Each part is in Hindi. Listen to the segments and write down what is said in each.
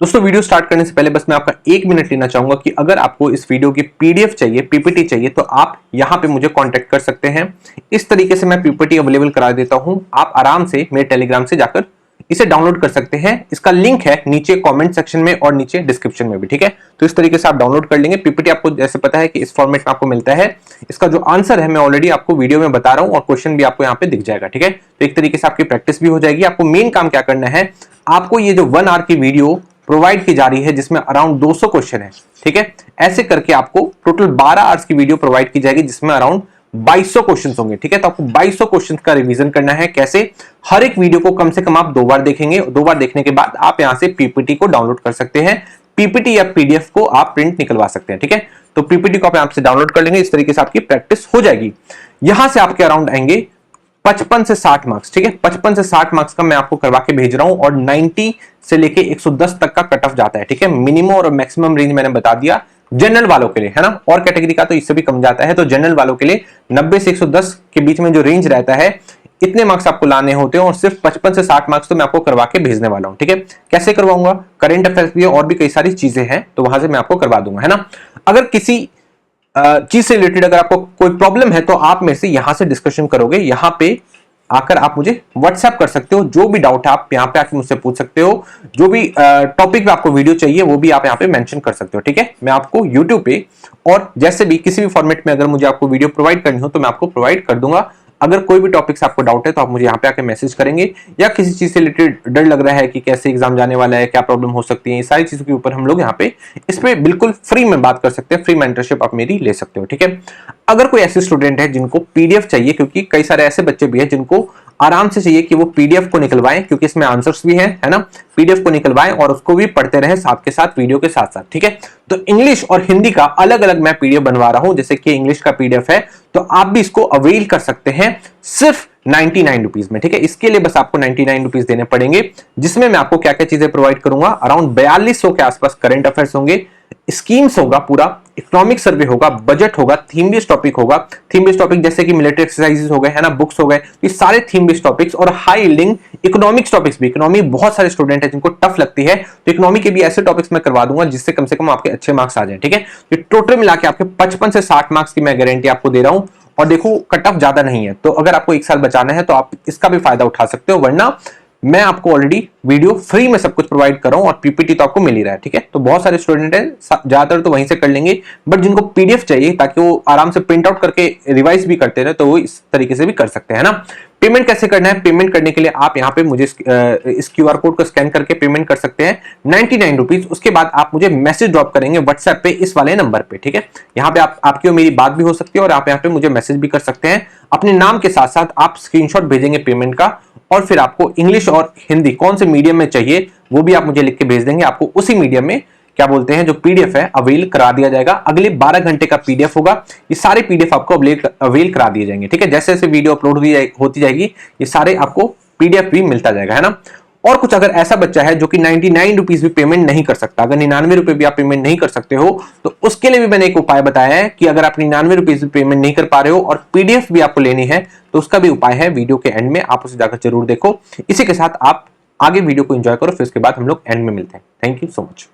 दोस्तों वीडियो स्टार्ट करने से पहले बस मैं आपका 1 मिनट लेना चाहूंगा कि अगर आपको इस वीडियो की पीडीएफ चाहिए, पीपीटी चाहिए, तो आप यहां पे मुझे कांटेक्ट कर सकते हैं। इस तरीके से मैं पीपीटी अवेलेबल करा देता हूं। आप आराम से मेरे टेलीग्राम से जाकर इसे डाउनलोड कर सकते हैं। इसका लिंक है नीचे कमेंट सेक्शन में और नीचे डिस्क्रिप्शन में भी, ठीक है। तो इस तरीके से आप डाउनलोड कर लेंगे। पीपीटी आपको जैसे पता है कि इस फॉर्मेट में आपको मिलता है। इसका जो आंसर है मैं ऑलरेडी आपको वीडियो में बता रहा हूं और क्वेश्चन भी आपको यहाँ पे दिख जाएगा, ठीक है। तो एक तरीके से आपकी प्रैक्टिस भी हो जाएगी। आपको मेन काम क्या करना है, आपको ये जो 1 आवर की वीडियो प्रोवाइड की जा रही है जिसमें अराउंड 200 क्वेश्चन है, ठीक है, ऐसे करके आपको टोटल 12 आवर्स की वीडियो प्रोवाइड की जाएगी जिसमें अराउंड 2200 क्वेश्चन होंगे, ठीक है। तो आपको 2200 क्वेश्चन का रिवीजन करना है। कैसे? हर एक वीडियो को कम से कम आप 2 बार देखेंगे। 2 बार देखने के बाद आप यहां से पीपीटी को डाउनलोड कर सकते हैं। पीपीटी या पीडीएफ को आप प्रिंट निकलवा सकते हैं, ठीक है। तो पीपीटी को आप यहां से डाउनलोड कर लेंगे। इस तरीके से आपकी प्रैक्टिस हो जाएगी। यहां से आपके अराउंड आएंगे 55 से 60 मार्क्स, ठीक है। 55 से 60 मार्क्स का मैं आपको करवा के भेज रहा हूं और 90 से लेके 110 तक का कट ऑफ जाता है, ठीक है। मिनिमम और मैक्सिमम रेंज मैंने बता दिया जनरल वालों के लिए, है ना। और कैटेगरी का तो इससे भी कम जाता है। तो जनरल वालों के लिए 90 से 110 के बीच में जो रेंज रहता है, इतने मार्क्स आपको लाने होते हैं और सिर्फ 55 से 60 मार्क्स तो मैं आपको करवा के भेजने वाला हूं, ठीक है। कैसे करवाऊंगा? करंट अफेयर्स भी है और भी कई सारी चीजें हैं, तो वहां से मैं आपको करवा दूंगा, है ना। अगर किसी चीज से रिलेटेड अगर आपको कोई प्रॉब्लम है तो आप मेरे से यहां से डिस्कशन करोगे। यहां पे आकर आप मुझे व्हाट्सएप कर सकते हो। जो भी डाउट है आप यहाँ पे आके मुझसे पूछ सकते हो। जो भी टॉपिक पे आपको वीडियो चाहिए वो भी आप यहाँ पे मेंशन कर सकते हो, ठीक है। मैं आपको यूट्यूब पे और जैसे भी किसी भी फॉर्मेट में अगर मुझे आपको वीडियो प्रोवाइड करनी हो तो मैं आपको प्रोवाइड कर दूंगा। अगर कोई भी टॉपिक से आपको डाउट है तो आप मुझे यहाँ पे आके मैसेज करेंगे, या किसी चीज से रिलेटेड डर लग रहा है कि कैसे एग्जाम जाने वाला है, क्या प्रॉब्लम हो सकती है, ये सारी चीजों के ऊपर हम लोग यहाँ पे इस पे बिल्कुल फ्री में बात कर सकते हैं। फ्री मेंटरशिप आप मेरी ले सकते हो, ठीक है। अगर कोई ऐसे स्टूडेंट है जिनको पीडीएफ चाहिए, क्योंकि कई सारे ऐसे बच्चे भी हैं जिनको आराम से चाहिए कि वो पीडीएफ को निकलवाएं, क्योंकि इसमें आंसर्स भी हैं, है ना। पीडीएफ को निकलवाएं और उसको भी पढ़ते रहे साथ के साथ, वीडियो के साथ साथ, ठीक है। तो इंग्लिश और हिंदी का अलग अलग मैं पीडीएफ बनवा रहा हूं। जैसे कि इंग्लिश का पीडीएफ है तो आप भी इसको अवेल कर सकते हैं सिर्फ 99 रुपीज में, ठीक है। इसके लिए बस आपको 99 रुपीज देने पड़ेंगे, जिसमें मैं आपको क्या क्या चीजें प्रोवाइड करूंगा। अराउंड 4200 के आसपास करंट अफेयर्स होंगे, स्कीम्स होगा, पूरा इकोनॉमिक सर्वे होगा, बजट होगा, थीम बेस्ड टॉपिक होगा। थीम बेस्ड टॉपिक जैसे कि मिलिट्री एक्सरसाइजेस हो गए, है ना, बुक्स हो गए, ये सारे थीम बेस्ड टॉपिक्स और हाई यील्डिंग इकोनॉमिक्स टॉपिक्स भी। इकोनॉमी बहुत सारे स्टूडेंट है जिनको टफ लगती है, तो इकोनॉमी के भी ऐसे टॉपिक्स मैं करवा दूंगा जिससे कम से कम आपके अच्छे मार्क्स आ जाए, ठीक है। तो टोटल मिला के आपके 55 से 60 मार्क्स की मैं गारंटी आपको दे रहा हूं। और देखो कट ऑफ ज्यादा नहीं है, तो अगर आपको 1 साल बचाना है तो आप इसका भी फायदा उठा सकते हो, वरना मैं आपको ऑलरेडी वीडियो फ्री में सब कुछ प्रोवाइड कर रहा हूं और पीपीटी तो आपको मिल ही रहा है, ठीक है। तो बहुत सारे स्टूडेंट हैं, ज्यादातर तो वहीं से कर लेंगे, बट जिनको पीडीएफ चाहिए ताकि वो आराम से प्रिंट आउट करके रिवाइज भी करते रहे, तो वो इस तरीके से भी कर सकते हैं ना। पेमेंट कैसे करना है? पेमेंट करने के लिए आप यहाँ पे मुझे इस क्यूआर कोड को स्कैन करके पेमेंट कर सकते हैं 99 रुपीज। उसके बाद आप मुझे मैसेज ड्रॉप करेंगे व्हाट्सएप पे इस वाले नंबर पे, ठीक है। यहाँ पे आपकी और मेरी बात भी हो सकती है और आप यहाँ पे मुझे मैसेज भी कर सकते हैं। अपने नाम के साथ साथ आप स्क्रीनशॉट भेजेंगे पेमेंट का, और फिर आपको इंग्लिश और हिंदी कौन से मीडियम में चाहिए वो भी आप मुझे लिख के भेज देंगे। आपको उसी मीडियम में क्या बोलते हैं जो पीडीएफ है अवेल करा दिया जाएगा। अगले 12 घंटे का पीडीएफ होगा। ये सारे पीडीएफ आपको अवेल करा दिए जाएंगे, ठीक है। जैसे जैसे वीडियो अपलोड होती जाएगी ये सारे आपको पीडीएफ भी मिलता जाएगा, है ना। और कुछ अगर ऐसा बच्चा है जो कि 99 रुपीज भी पेमेंट नहीं कर सकता, अगर 99 रुपए भी आप पेमेंट नहीं कर सकते हो, तो उसके लिए भी मैंने एक उपाय बताया है कि अगर आप 99 रुपीज पेमेंट नहीं कर पा रहे हो और पीडीएफ भी आपको लेनी है, तो उसका भी उपाय है वीडियो के एंड में, आप उसे जाकर जरूर देखो। इसी के साथ आप आगे वीडियो को एंजॉय करो, फिर उसके बाद हम लोग एंड में मिलते हैं। Thank you so much.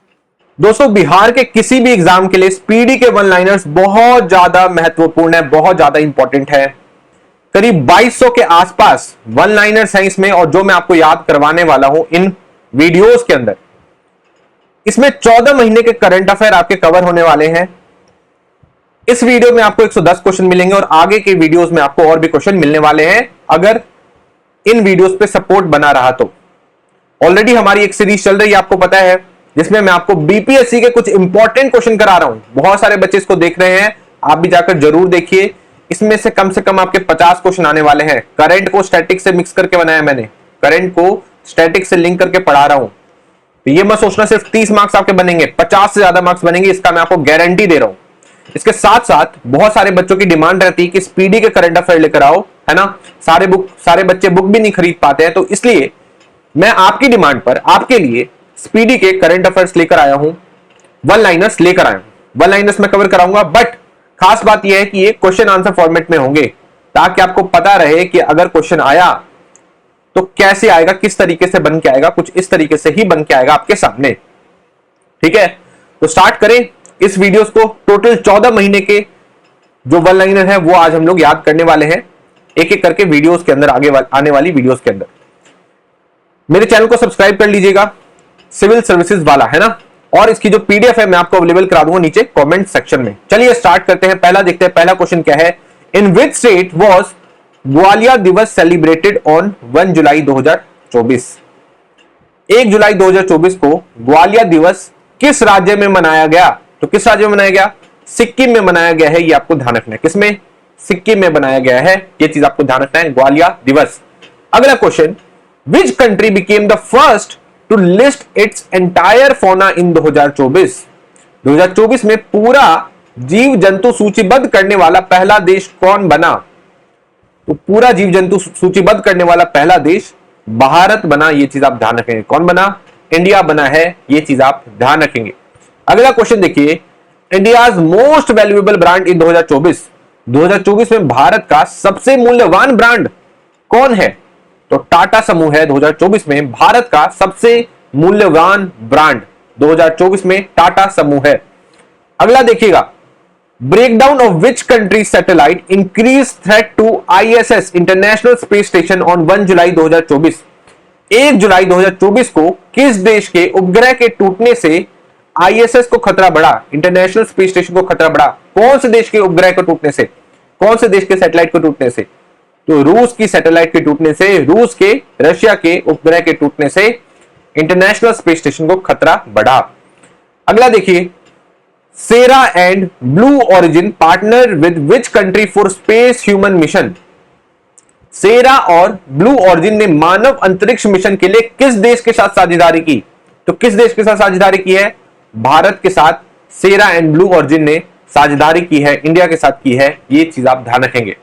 दोस्तों, बिहार के किसी भी एग्जाम के लिए स्पीडी के वन लाइनर्स बहुत ज्यादा महत्वपूर्ण है, बहुत ज्यादा इंपॉर्टेंट है। करीब 2200 के आसपास वन लाइनर्स हैं इसमें, और जो मैं आपको याद करवाने वाला हूं इन वीडियोस के अंदर, इसमें 14 महीने के करंट अफेयर आपके कवर होने वाले हैं। इस वीडियो में आपको 110 क्वेश्चन मिलेंगे और आगे के वीडियोस में आपको और भी क्वेश्चन मिलने वाले हैं, अगर इन वीडियोस पे सपोर्ट बना रहा तो। ऑलरेडी हमारी एक सीरीज चल रही है, आपको पता है, जिसमें मैं आपको बीपीएससी के कुछ इंपॉर्टेंट क्वेश्चन करा रहा हूं। बहुत सारे बच्चे इसको देख रहे हैं, आप भी जाकर जरूर देखिए। इसमें से कम आपके 50 क्वेश्चन आने वाले हैं। करंट को स्टैटिक से मिक्स करके बनाया मैंने, करंट को स्टैटिक से लिंक करके पढ़ा रहा हूं। तो ये मत सोचना सिर्फ 30 मार्क्स आपके बनेंगे, 50 से ज्यादा मार्क्स बनेंगे, इसका मैं आपको गारंटी दे रहा हूं। इसके साथ साथ बहुत सारे बच्चों की डिमांड रहती है कि स्पीडी के करंट अफेयर लेकर आओ, है ना। सारे बच्चे बुक भी नहीं खरीद पाते हैं, तो इसलिए मैं आपकी डिमांड पर आपके लिए स्पीडी के करंट अफेयर्स लेकर आया हूं, वन लाइनर्स लेकर आया हूं। वन लाइनर्स में कवर कराऊंगा, बट खास बात यह है कि ये क्वेश्चन आंसर फॉर्मेट में होंगे, ताकि आपको पता रहे कि अगर क्वेश्चन आया तो कैसे आएगा, किस तरीके से बन के आएगा। कुछ इस तरीके से ही बन के आएगा आपके सामने। ठीक है, तो स्टार्ट करें इस वीडियोस को। टोटल 14 महीने के जो वन लाइनर है वो आज हम लोग याद करने वाले हैं, एक एक करके वीडियोस के अंदर, आने वाली वीडियोस के अंदर। मेरे चैनल को सब्सक्राइब कर लीजिएगा, सिविल सर्विसेज वाला है ना, और इसकी जो पीडीएफ है मैं आपको अवेलेबल करा दूंगा नीचे कमेंट सेक्शन में। चलिए स्टार्ट करते हैं। पहला देखते हैं, पहला क्वेश्चन क्या है। इन विच स्टेट वाज ग्वालियर दिवस सेलिब्रेटेड ऑन 1 जुलाई 2024? 1 जुलाई 2024 को ग्वालियर दिवस किस राज्य में मनाया गया? तो किस राज्य में मनाया गया? सिक्किम में मनाया गया है, ये आपको ध्यान रखना है। किसमें? सिक्किम में बनाया गया है, ये चीज आपको ध्यान रखना है, ग्वालियर दिवस। अगला question, which country became the first to list its entire fauna in 2024? 2024 में पूरा जीव जंतु सूचीबद्ध करने वाला पहला देश कौन बना? तो पूरा जीव जंतु सूचीबद्ध करने वाला पहला देश भारत बना, ये चीज आप ध्यान रखेंगे। कौन बना? इंडिया बना है, ये चीज आप ध्यान रखेंगे। अगला क्वेश्चन देखिए, इंडियाज मोस्ट वैल्यूएबल ब्रांड इन 2024? 2024 में भारत का सबसे मूल्यवान ब्रांड कौन है? तो टाटा समूह है 2024 में भारत का सबसे मूल्यवान ब्रांड, 2024 में टाटा समूह है। अगला देखिएगा, breakdown of which country satellite increase threat to ISS international space station on 1 जुलाई 2024? 1 जुलाई 2024 को किस देश के उपग्रह के टूटने से आईएसएस को खतरा बढ़ा, इंटरनेशनल स्पेस स्टेशन को खतरा बढ़ा? कौन से देश के उपग्रह को टूटने से, कौन से देश के सैटेलाइट को टूटने से? तो रूस की सैटेलाइट के टूटने से, रूस के, रशिया के उपग्रह के टूटने से इंटरनेशनल स्पेस स्टेशन को खतरा बढ़ा। अगला देखिए, Sera and Blue Origin partner with which country for space human mission? Sera और ब्लू ओरिजिन ने मानव अंतरिक्ष मिशन के लिए किस देश के साथ साझेदारी की? तो किस देश के साथ साझेदारी की है? भारत के साथ सेरा एंड ब्लू ओरिजिन ने साझेदारी की है, इंडिया के साथ की है, ये चीज आप ध्यान रखेंगे।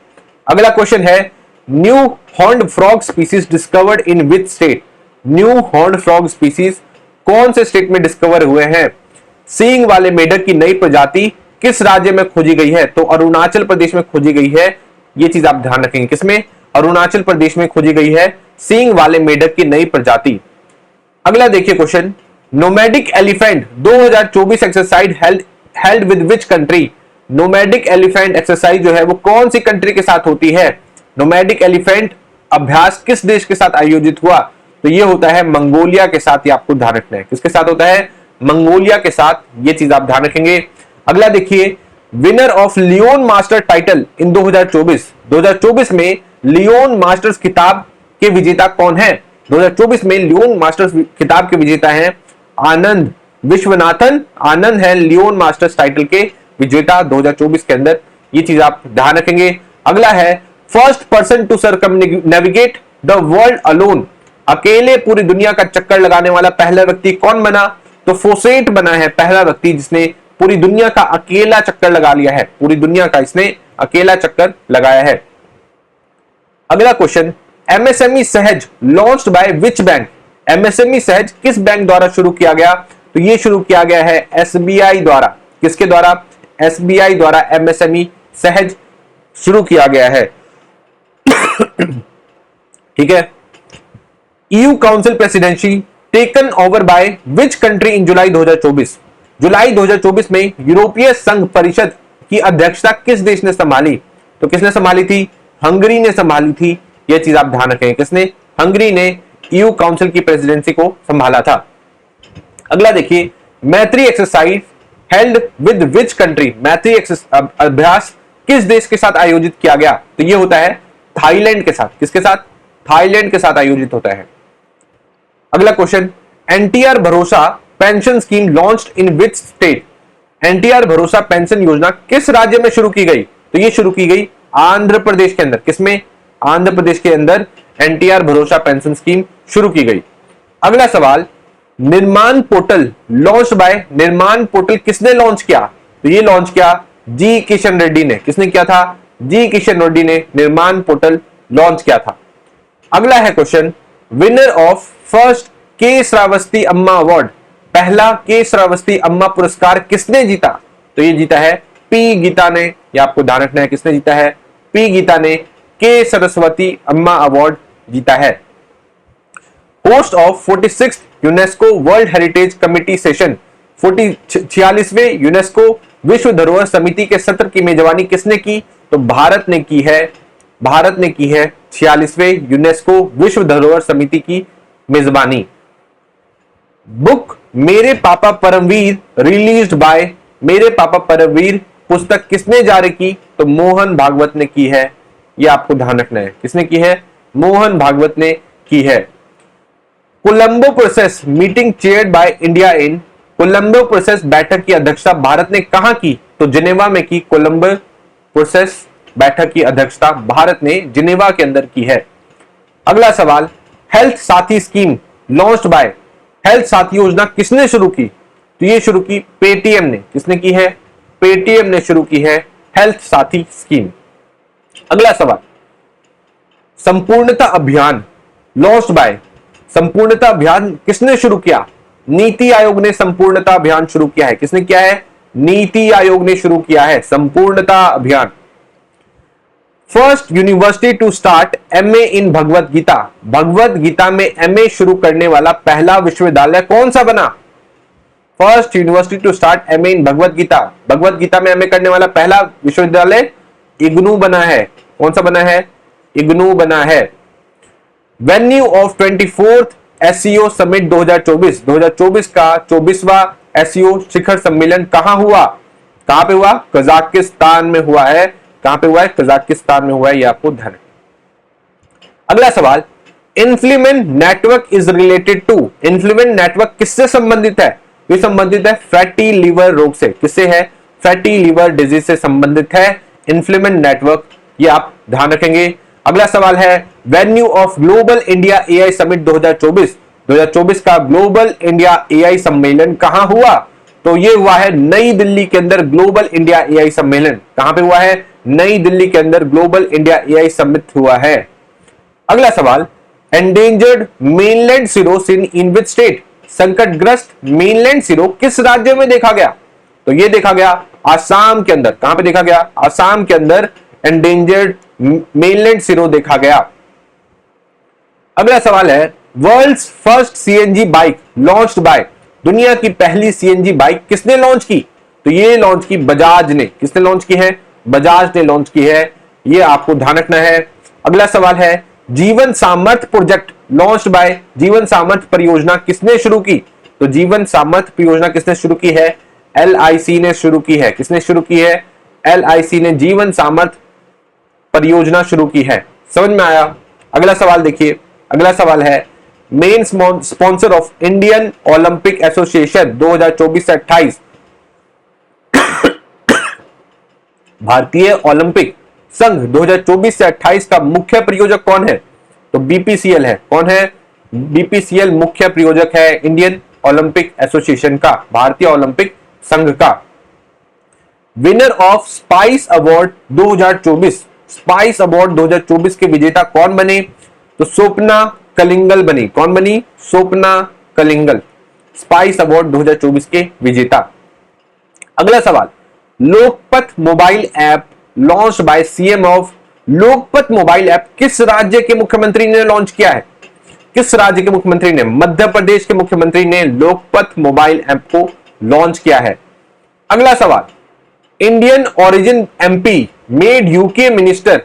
अगला क्वेश्चन है, new horned frog species discovered in which state? New horned frog species कौन से स्टेट में डिस्कवर हुए हैं? सींग वाले मेढक की नई प्रजाति किस राज्य में खोजी गई है? तो अरुणाचल प्रदेश में खोजी गई है, ये चीज आप ध्यान रखेंगे। किसमें? अरुणाचल प्रदेश में खोजी गई है सींग वाले मेढक की नई प्रजाति। अगला देखिए question, nomadic elephant 2024 exercise held with which country? Nomadic elephant exercise जो है वो कौन सी कंट्री के साथ होती है? नोमैडिक एलिफेंट अभ्यास किस देश के साथ आयोजित हुआ? तो ये होता है मंगोलिया के साथ, ये आपको ध्यान रखना है। किसके साथ होता है? मंगोलिया के साथ, ये चीज आप ध्यान रखेंगे। अगला देखिए, winner of Leon master title in 2024? 2024 में लियोन मास्टर्स खिताब के विजेता कौन है? 2024 में लियोन मास्टर्स खिताब के विजेता हैं आनंद विश्वनाथन। आनंद है लियोन मास्टर्स टाइटल के विजेता 2024 के अंदर, ये चीज आप ध्यान रखेंगे। अगला है, first person to circumnavigate the world alone? अकेले पूरी दुनिया का चक्कर लगाने वाला पहला व्यक्ति कौन बना? तो फोसेट बना है पहला व्यक्ति जिसने पूरी दुनिया का अकेला चक्कर लगा लिया है, पूरी दुनिया का इसने अकेला चक्कर लगाया है। अगला क्वेश्चन, एमएसएमई सहज launched by which bank? MSME सहज किस बैंक द्वारा शुरू किया गया? तो ये शुरू किया गया है एसबीआई द्वारा। किसके द्वारा? एसबीआई द्वारा एमएसएमई सहज शुरू किया गया है। ठीक है। EU council presidency taken over by which country in July 2024? जुलाई 2024 में यूरोपीय संघ परिषद की अध्यक्षता किस देश ने संभाली? तो किसने संभाली थी? हंगरी ने संभाली थी, यह चीज आप ध्यान रखें। किसने? हंगरी ने ईयू काउंसिल की प्रेसिडेंसी को संभाला था। अगला देखिए, मैत्री exercise held with which country? मैत्री अभ्यास किस देश के साथ आयोजित किया गया? तो यह होता है थाईलैंड के साथ। किसके साथ? थाईलैंड के साथ आयोजित होता है। अगला क्वेश्चन, एनटीआर भरोसा pension scheme launched in which state? NTR भरोसा पेंशन योजना किस राज्य में शुरू की गई? तो यह शुरू की गई आंध्र प्रदेश के अंदर। किसमें? आंध्र प्रदेश के अंदर एनटीआर भरोसा पेंशन स्कीम शुरू की गई। अगला सवाल, निर्माण पोर्टल लॉन्च बाय, निर्माण पोर्टल किसने लॉन्च किया? तो ये लॉन्च किया जी किशन रेड्डी ने। किसने किया था? जी किशन रेड्डी ने निर्माण पोर्टल लॉन्च किया था। अगला है क्वेश्चन, विनर ऑफ फर्स्ट के श्रावस्ती अम्मा अवार्ड, पहला के श्रावस्ती अम्मा पुरस्कार किसने जीता? तो ये जीता है पी गीता ने। ये आपको ध्यान रखना है, किसने जीता है? पी गीता ने के सरस्वती अम्मा अवार्ड जीता है। Host of 46th UNESCO world heritage committee session 46वें यूनेस्को विश्व धरोहर समिति के सत्र की मेजबानी किसने की? तो भारत ने की है। भारत ने की है 46वें यूनेस्को विश्व धरोहर समिति की मेजबानी। बुक मेरे पापा परमवीर रिलीज्ड बाय, मेरे पापा परमवीर पुस्तक किसने जारी की? तो मोहन भागवत ने की है। यह आपको ध्यान रखना है, किसने की है? मोहन भागवत ने की है। Colombo process meeting chaired by India in, Colombo process बैठक की अध्यक्षता भारत ने कहां की? तो जिनेवा में की। कोलंबो प्रोसेस बैठक की अध्यक्षता भारत ने जिनेवा के अंदर की है। अगला सवाल, हेल्थ साथी स्कीम लॉन्च्ड बाय, हेल्थ साथी योजना किसने शुरू की? तो ये शुरू की पेटीएम ने। किसने की है? पेटीएम ने शुरू की है हेल्थ साथी स्कीम। अगला सवाल, संपूर्णता अभियान लॉन्च्ड बाय, संपूर्णता अभियान किसने शुरू किया? नीति आयोग ने संपूर्णता अभियान शुरू किया है। किसने किया है? नीति आयोग ने शुरू किया है संपूर्णता अभियान। First university to start MA in Bhagavad Gita, Bhagavad Gita में एमए शुरू करने वाला पहला विश्वविद्यालय कौन सा बना? First university to start MA in Bhagavad Gita, Bhagavad Gita में एमए करने वाला पहला विश्वविद्यालय इग्नू बना है। कौन सा बना है? इग्नू बना है। Venue of 24th SCO summit 2024, 2024 का 24वां एससीओ शिखर सम्मेलन कहां हुआ? कहां पे हुआ? कजाकिस्तान में हुआ है। कहां पे हुआ है? कजाकिस्तान में हुआ है। यह आपको ध्यान है। अगला सवाल, inflammation network is related to, inflammation network किससे संबंधित है? ये संबंधित है फैटी लीवर रोग से। किससे है? फैटी लीवर डिजीज से संबंधित है इन्फ्लेमेशन नेटवर्क। ये आप ध्यान रखेंगे। अगला सवाल है, venue of global India AI summit 2024, 2024 का ग्लोबल इंडिया एआई सम्मेलन कहां हुआ? तो ये हुआ है नई दिल्ली के अंदर ग्लोबल इंडिया एआई सम्मेलन। कहां पे हुआ है? नई दिल्ली के अंदर ग्लोबल इंडिया एआई समिट हुआ है। अगला सवाल, endangered mainland सिरोस in which state, संकटग्रस्त मेनलैंड सिरो किस राज्य में देखा गया? तो ये देखा गया आसाम के अंदर। कहां पे देखा गया? आसाम के अंदर एंडेंजर्ड मेनलैंड सिरो देखा गया। अगला सवाल है, world's first CNG bike launched by, दुनिया की पहली सीएनजी बाइक किसने लॉन्च की? तो ये लॉन्च की बजाज ने। किसने लॉन्च की है? बजाज ने लॉन्च की है। ये आपको ध्यान रखना है। अगला सवाल है, जीवन सामर्थ्य प्रोजेक्ट लॉन्च्ड बाय, जीवन सामर्थ्य परियोजना किसने शुरू की? तो जीवन सामर्थ्य परियोजना किसने शुरू की है? एलआईसी ने शुरू की है। किसने शुरू की है? एलआईसी ने जीवन सामर्थ्य परियोजना शुरू की है। समझ में आया? अगला सवाल देखिए। अगला सवाल है, main sponsor of Indian Olympic association 2024 से 28, भारतीय ओलंपिक संघ 2024 से 28 का मुख्य प्रायोजक कौन है? तो बीपीसीएल है। कौन है? बीपीसीएल मुख्य प्रायोजक है इंडियन ओलंपिक एसोसिएशन का, भारतीय ओलंपिक संघ का। Winner of spice award 2024, spice award 2024 के विजेता कौन बने? तो स्वप्ना कलिंगल बनी। कौन बनी? स्वप्ना कलिंगल, स्पाइस अवार्ड 2024 के विजेता। अगला सवाल, Lokpath mobile app launch by CM of, Lokpath mobile app किस राज्य के मुख्यमंत्री ने लॉन्च किया है? किस राज्य के मुख्यमंत्री ने? मध्य प्रदेश के मुख्यमंत्री ने लोकपथ मोबाइल ऐप को लॉन्च किया है। अगला सवाल, Indian origin MP made UK minister,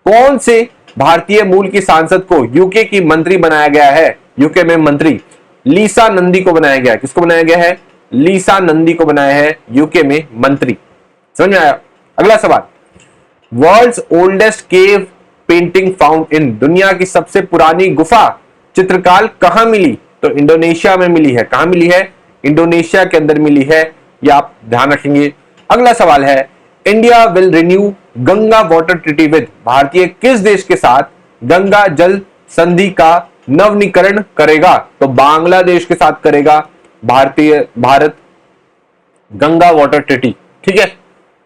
कौन से भारतीय मूल की सांसद को यूके की मंत्री बनाया गया है? यूके में मंत्री लीसा नंदी को बनाया गया है। किसको बनाया गया है? लीसा नंदी को बनाया है यूके में मंत्री। समझ में आया? अगला सवाल, world's oldest cave painting found in, दुनिया की सबसे पुरानी गुफा चित्रकार कहां मिली? तो इंडोनेशिया में मिली है। कहां मिली है? इंडोनेशिया के अंदर मिली है। यह आप ध्यान रखेंगे। अगला सवाल है, India will renew Ganga water treaty with, भारतीय किस देश के साथ गंगा जल संधि का नवीनीकरण करेगा? तो बांग्लादेश के साथ करेगा भारत गंगा वाटर ट्रीटी। ठीक है।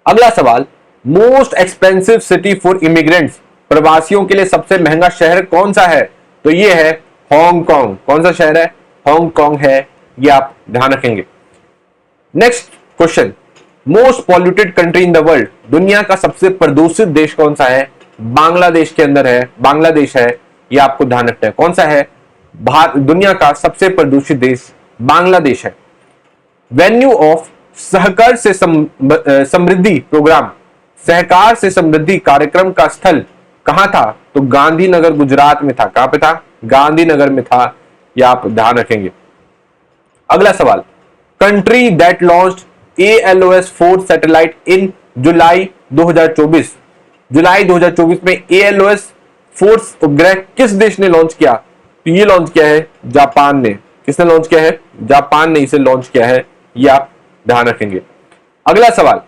अगला सवाल, most expensive city for immigrants, प्रवासियों के लिए सबसे महंगा शहर कौन सा है? तो ये है हांगकांग। कौन सा शहर है? हांगकांग है। ये आप ध्यान रखेंगे। Next question, most polluted country in the world, दुनिया का सबसे प्रदूषित देश कौन सा है? बांग्लादेश के अंदर है, बांग्लादेश है। ये आपको ध्यान रखना है। कौन सा है? दुनिया का सबसे प्रदूषित देश बांग्लादेश है। वेन्यू ऑफ सहकार से समृद्धि प्रोग्राम, सहकार से समृद्धि कार्यक्रम का स्थल कहां था? तो गांधीनगर गुजरात में था। कहां पे था? गांधीनगर में था। यह आप ध्यान रखेंगे। अगला सवाल, country that launched ALOS 4 satellite in July 2024। जुलाई 2024 में ALOS 4 उपग्रह किस देश ने लॉन्च किया? तो ये लॉन्च किया है जापान ने। किसने लॉन्च किया है? जापान ने इसे लॉन्च किया है। ये आप ध्यान रखेंगे। अगला सवाल,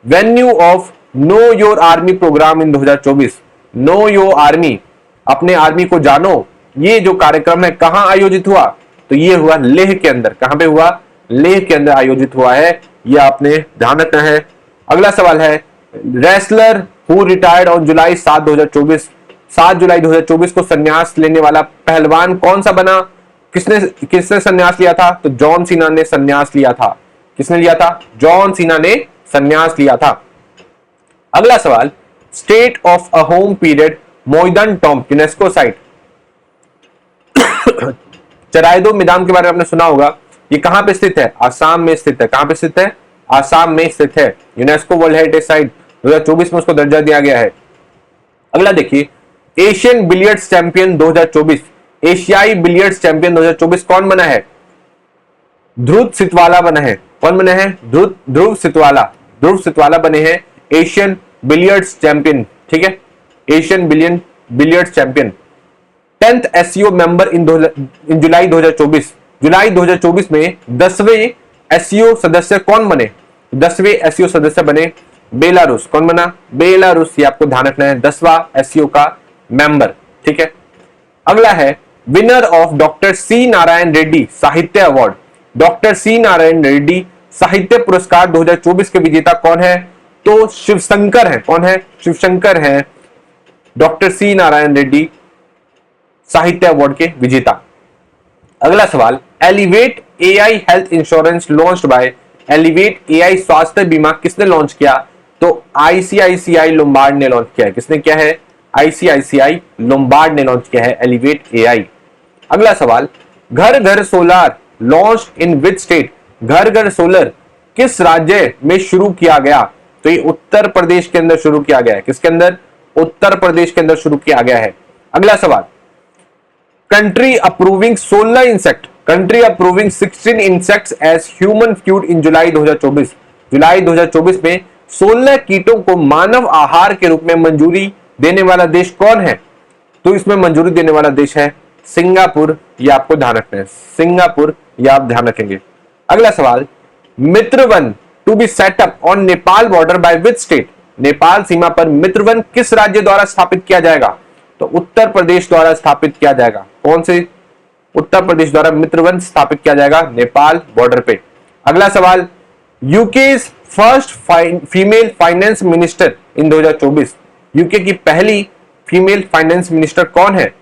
venue of know your army programme in 2024। Know your army, अपने आर्मी को जानो, ये जो कार्यक्रम है कहां आयोजित हुआ? तो ये हुआ लेह के अंदर। कहां पे हुआ? लेह के अंदर आयोजित हुआ है। ये आपने ध्यान रखना है। अगला सवाल है, wrestler who retired on July 7 2024। 7 जुलाई 2024 को संन्यास लेने वाला पहलवान कौन सा बना? किसने संन्यास लिया था? तो जॉन सीना ने संन्यास लिया था। किसने लिया था? जॉन सीना ने संन्यास लिया था। अगला सवाल, state of a home period Moidam tomb UNESCO site. Charaideo मैदान के बारे में आपने सुना होगा। ये कहां पे स्थित है? आसाम में स्थित है। कहां पे स्थित है? आसाम में स्थित है। यूनेस्को वर्ल्ड हेरिटेज साइट 2024 में उसको दर्जा दिया गया है। अगला देखिए, एशियन बिलियर्ड्स चैंपियन 2024, एशियाई बिलियर्ड्स चैंपियन 2024 कौन बना है? ध्रुव सितवाला बना है। कौन बना है? ध्रुव सितवाला। ध्रुव सितवाला बने हैं एशियन बिलियर्ड्स चैंपियन। ठीक है, Asian billiards champion. 10th SCO member in July 2024। जुलाई 2024 में 10वें SCO सदस्य कौन बने? 10वें SCO सदस्य बने बेलारूस। कौन बना? बेलारूस। ये आपको ध्यान रखना है, 10वां SCO का मेंबर। ठीक है। अगला है, winner of doctor C Narayana Reddy Sahitya award. Doctor C Narayana Reddy साहित्य पुरस्कार 2024 के विजेता कौन है? तो शिवशंकर है। कौन है? शिवशंकर है doctor C Narayana Reddy Sahitya award के विजेता। अगला सवाल, elevate AI health insurance launched by. Elevate AI स्वास्थ्य बीमा किसने लॉन्च किया? तो ICICI लोम्बार्ड ने लॉन्च किया है। किसने किया है? ICICI लोम्बार्ड ने लॉन्च किया है एलिवेट AI। अगला सवाल, घर घर solar launch in which state. घर घर सोलर किस राज्य में शुरू किया गया? तो ये उत्तर प्रदेश के अंदर शुरू किया गया है। किसके अंदर? उत्तर प्रदेश के अंदर शुरू किया गया है। अगला सवाल, country approving 16 insect, country approving 16 insects as human food in July 2024। जुलाई 2024 में 16 कीटों को मानव आहार के रूप में मंजूरी देने वाला देश कौन है? तो इसमें मंजूरी देने वाला देश है सिंगापुर। यह आपको ध्यान रखना है, सिंगापुर। यह आप ध्यान रखेंगे। अगला सवाल, Mitravan to be set up on Nepal border by which state. Nepal सीमा पर मित्रवन किस राज्य द्वारा स्थापित किया जाएगा? तो उत्तर प्रदेश द्वारा स्थापित किया जाएगा। कौन से? उत्तर प्रदेश द्वारा मित्रवन स्थापित किया जाएगा नेपाल बॉर्डर पे। अगला सवाल, UK first female finance minister in 2024। UK की पहली फीमेल फाइनेंस मिनिस्टर कौन है?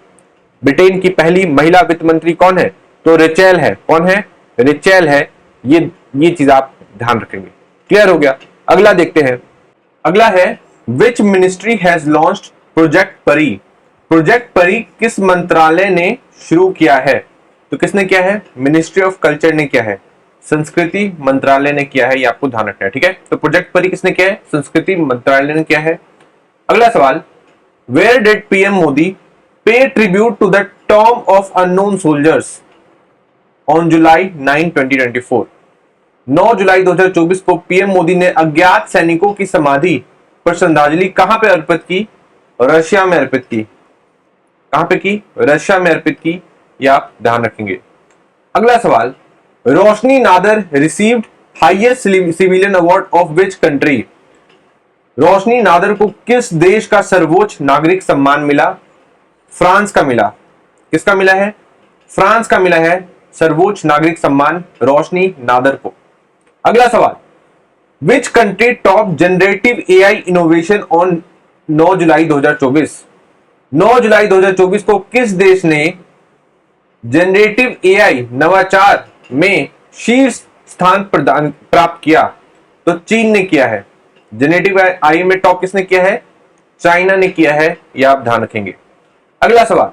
ब्रिटेन की पहली महिला वित्त मंत्री कौन है? तो रेचेल है। कौन है? रेचेल है। ये चीज आप ध्यान रखेंगे। क्लियर हो गया? अगला देखते हैं। अगला है, which ministry has launched project परी। प्रोजेक्ट परी किस मंत्रालय ने शुरू किया है? तो किसने किया है? मिनिस्ट्री ऑफ कल्चर ने किया है, संस्कृति मंत्रालय ने किया है। ये आपको ध्यान रखना है। ठीक है, तो प्रोजेक्ट परी किसने किया है? संस्कृति मंत्रालय ने किया है। अगला सवाल, where did PM Modi pay tribute to the tomb of unknown soldiers on July 9 2024। 9 जुलाई 2024 को PM मोदी ने अज्ञात सैनिकों की समाधि पर श्रद्धांजलि कहां पे अर्पित की? रशिया में अर्पित की। कहां पे की? रशिया में अर्पित की। यह आप ध्यान रखेंगे। अगला सवाल, Roshni Nadar received highest civilian award of which country. Roshni Nadar को किस देश का सर्वोच्च नागरिक सम्मान मिला? फ्रांस का मिला। किसका मिला है? फ्रांस का मिला है सर्वोच्च नागरिक सम्मान रोशनी नादर को। अगला सवाल, which country top generative AI innovation on 9 जुलाई 2024। 9 जुलाई 2024 को किस देश ने जनरेटिव AI नवाचार में शीर्ष स्थान प्राप्त किया? तो चीन ने किया है। जनरेटिव AI में टॉप किसने किया है? चाइना ने किया है। यह आप ध्यान रखेंगे। अगला सवाल,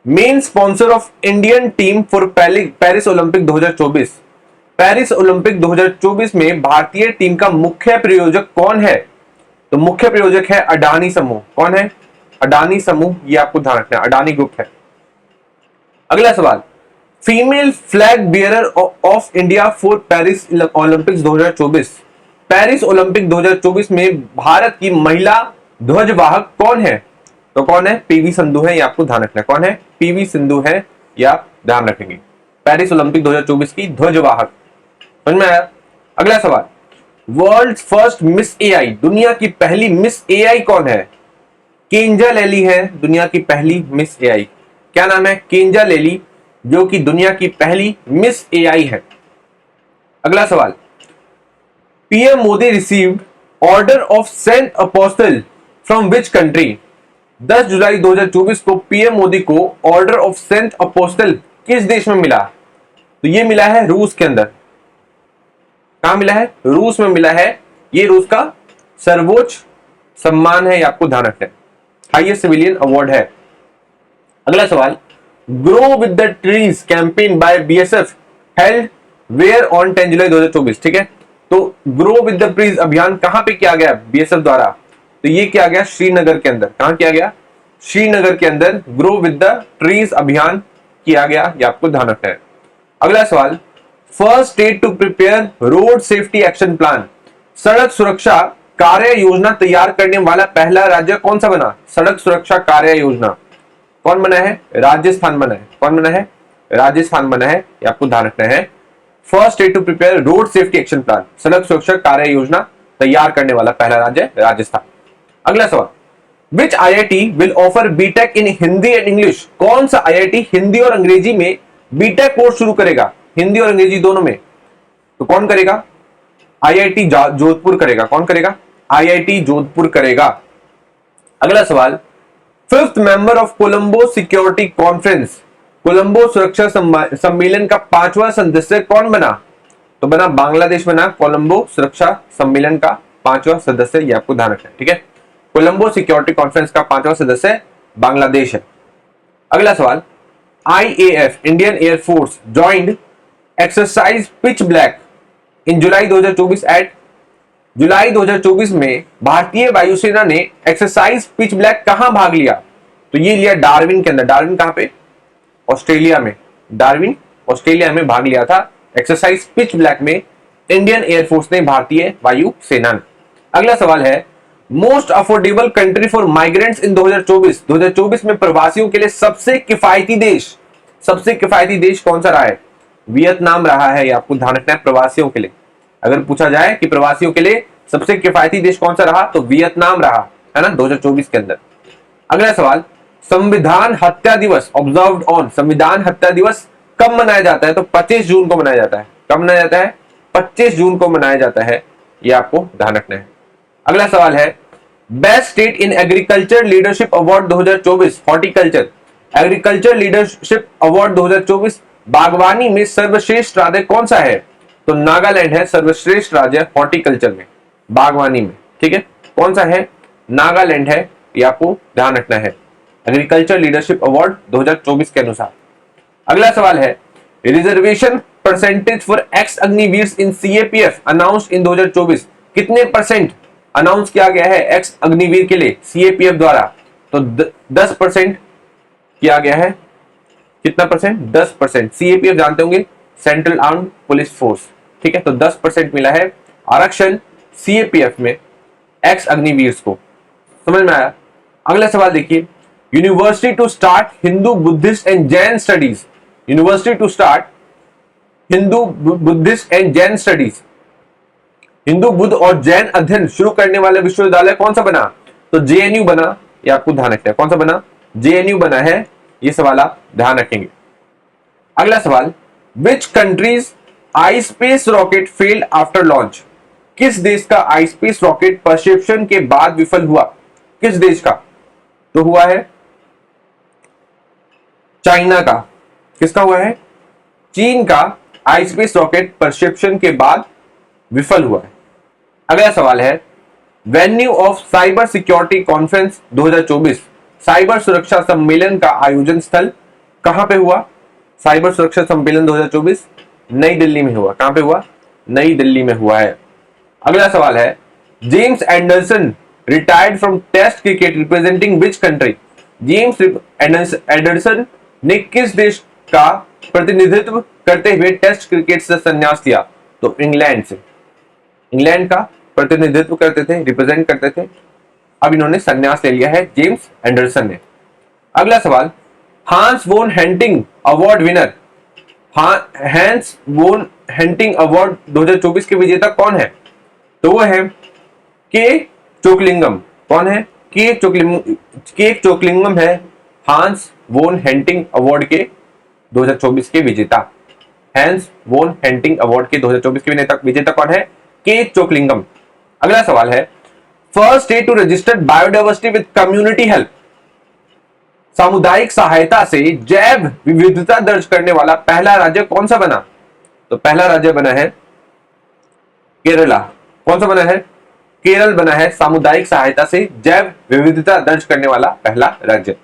main sponsor of Indian team for Paris Olympic 2024। Paris Olympic 2024 में भारतीय टीम का मुख्य प्रायोजक कौन है? तो मुख्य प्रायोजक है अडानी समूह। कौन है? अडानी समूह, ये आपको ध्यान रखना है, अडानी ग्रुप है। अगला सवाल, female flag bearer of India for Paris Olympics 2024। Paris Olympic 2024 में भारत की महिला ध्वजवाहक कौन है? तो कौन है? पीवी सिंधु है, ये आपको ध्यान रखना है। कौन है? पीवी सिंधु है, ये आप ध्यान रखेंगे। पेरिस ओलंपिक 2024 की ध्वजवाहक। समझ में आया? अगला सवाल, वर्ल्ड फर्स्ट मिस एआई, दुनिया की पहली मिस एआई कौन है? केंजा लेली है दुनिया की पहली मिस एआई। क्या नाम है? केंजा लेली, जो कि दुनिया की पहली मिस एआई है। अगला सवाल, PM Modi received order of Saint Apostle from which country? 10 जुलाई 2024 को पीएम मोदी को ऑर्डर ऑफ सेंट अपोस्टल किस देश में मिला? तो ये मिला है रूस के अंदर। कहां मिला है? रूस में मिला है। ये रूस का सर्वोच्च सम्मान है, ये आपको ध्यान रखना है, हाईएस्ट सिविलियन अवार्ड है। अगला सवाल, grow with the trees campaign by BSF held where on 10 जुलाई 2024। ठीक है, तो ग्रो विद द ट्रीज अभियान कहां पे किया गया बीएसएफ द्वारा? तो ये किया गया श्रीनगर के अंदर। कहां किया गया? श्रीनगर के अंदर ग्रो विद द ट्रीज अभियान किया गया, ये आपको ध्यान रखना है। अगला सवाल, first state to prepare road safety action plan, सड़क सुरक्षा कार्य योजना तैयार करने वाला पहला राज्य कौन सा बना? सड़क सुरक्षा कार्य योजना कौन बना है? राजस्थान बना है। कौन बना है? राजस्थान बना है, ये आपको ध्यान रखना है। First state to prepare road safety action plan, सड़क सुरक्षा कार्य योजना तैयार करने वाला पहला राज्य राजस्थान। अगला सवाल, which IIT will offer BTech in Hindi and English, कौन सा आईआईटी हिंदी और अंग्रेजी में बीटेक कोर्स शुरू करेगा? हिंदी और अंग्रेजी दोनों में। तो कौन करेगा? आईआईटी जोधपुर करेगा। कौन करेगा? आईआईटी जोधपुर करेगा। अगला सवाल, fifth member of Colombo security conference, Colombo सुरक्षा सम्मेलन का 5वां सदस्य कौन बना? तो बना बांग्लादेश बना कोलंबो सुरक्षा सम्मेलन का 5वां सदस्य, ये आपको ध्यान रखना है। ठीक है, कोलंबो सिक्योरिटी कॉन्फ्रेंस का 5वां सदस्य बांग्लादेश है। अगला सवाल, IAF Indian air force joined exercise Pitch Black in July 2024 at, जुलाई 2024 में भारतीय वायुसेना ने एक्सरसाइज पिच ब्लैक कहां भाग लिया? तो ये लिया डार्विन के अंदर। डार्विन कहां पे? ऑस्ट्रेलिया में। डार्विन ऑस्ट्रेलिया में भाग लिया था एक्सरसाइज पिच ब्लैक में इंडियन एयरफोर्स ने, भारतीय वायुसेना ने। अगला सवाल है, most affordable country for migrants in 2024, 2024 में प्रवासियों के लिए सबसे किफायती देश, सबसे किफायती देश कौन सा रहा है? वियतनाम रहा है, ये आपको ध्यान रखना है प्रवासियों के लिए। अगर पूछा जाए कि प्रवासियों के लिए सबसे किफायती देश कौन सा रहा, तो वियतनाम रहा है ना 2024 के अंदर। अगला सवाल, संविधान हत्या दिवस ऑब्जर्व्ड ऑन, संविधान हत्या दिवस कब मनाया जाता है? तो 25 जून को मनाया जाता है। कब मनाया जाता है? 25 जून को मनाया जाता है, ये आपको ध्यान रखना है। अगला सवाल है, best state in agriculture leadership award 2024 horticulture, agriculture leadership award 2024 बागवानी में सर्वश्रेष्ठ राज्य कौन सा है? तो नागालैंड है सर्वश्रेष्ठ राज्य हॉर्टिकल्चर में, बागवानी में। ठीक है, कौन सा है? नागालैंड है, ये आपको ध्यान रखना है एग्रीकल्चर लीडरशिप अवार्ड 2024 के अनुसार। अगला सवाल है, reservation percentage for x Agniveer in CAPF announced in 2024, कितने परसेंट अनाउंस किया गया है एक्स अग्निवीर के लिए सीएपीएफ द्वारा? तो 10% किया गया है। कितना परसेंट? 10%। सीएपीएफ जानते होंगे, सेंट्रल आर्म्ड पुलिस फोर्स। ठीक है, तो 10% मिला है आरक्षण सीएपीएफ में एक्स अग्निवीर को। समझ में आया? अगला सवाल देखिए, university to start Hindu Buddhist and Jain studies, university to start Hindu Buddhist and Jain studies, हिंदू बुद्ध और जैन अध्ययन शुरू करने वाला विश्वविद्यालय कौन सा बना? तो जेएनयू बना, ये आपको ध्यान रखना है। कौन सा बना? जेएनयू बना है, ये सवाल आप ध्यान रखेंगे। अगला सवाल, which countries ispace rocket failed after launch, किस देश का आईस्पेस रॉकेट प्रक्षेपण के बाद विफल हुआ? किस देश का? तो हुआ है चाइना का। किसका हुआ है? चीन का आईस्पेस रॉकेट प्रक्षेपण के बाद विफल हुआ है। अगला सवाल है, venue of cyber security conference 2024, cyber सुरक्षा सम्मेलन का आयोजन स्थल कहां पे हुआ? साइबर सुरक्षा सम्मेलन 2024 नई दिल्ली में हुआ। कहां पे हुआ? नई दिल्ली में हुआ है। अगला सवाल है, James Anderson retired from test cricket representing which country? James Anderson ने किस देश का प्रतिनिधित्व करते हुए टेस्ट क्रिकेट से संन्यास लिया? तो इंग्लैंड से। इंग्लैंड का प्रतिनिधित्व करते थे, रिप्रेजेंट करते थे, अब इन्होंने संन्यास ले लिया है जेम्स एंडरसन ने। अगला सवाल, हांस वोन हेंटिंग अवार्ड विनर, हैंस वोन हेंटिंग अवार्ड 2024 के विजेता कौन है? तो वो है के चोकलिंगम। कौन है? के चोकलिंगम है हांस वोन हेंटिंग अवार्ड के 2024 के विजेता। हैंस वोन हेंटिंग अवार्ड के 2024 के विजेता कौन है? के चोकलिंगम। अगला सवाल है, first state to register biodiversity with community help, सामुदायिक सहायता से जैव विविधता दर्ज करने वाला पहला राज्य कौन सा बना? तो पहला राज्य बना है केरला। कौन सा बना है? केरल बना है सामुदायिक सहायता से जैव विविधता दर्ज करने वाला पहला राज्य।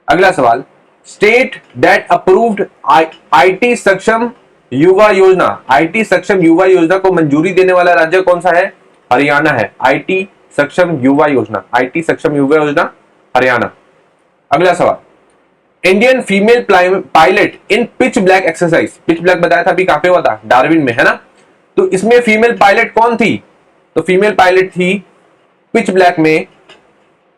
अगला सवाल, स्टेट दैट अप्रूव्ड आईटी सक्षम युवा योजना, आईटी सक्षम युवा योजना को मंजूरी देने वाला राज्य कौन सा है? हरियाणा है। आईटी सक्षम युवा योजना, आईटी सक्षम युवा योजना हरियाणा। अगला सवाल, Indian female pilot in pitch black exercise, Pitch black बताया था अभी कहां पे हुआ था? डार्विन में, है ना? तो इसमें फीमेल पायलट कौन थी? तो फीमेल पायलट थी पिच ब्लैक में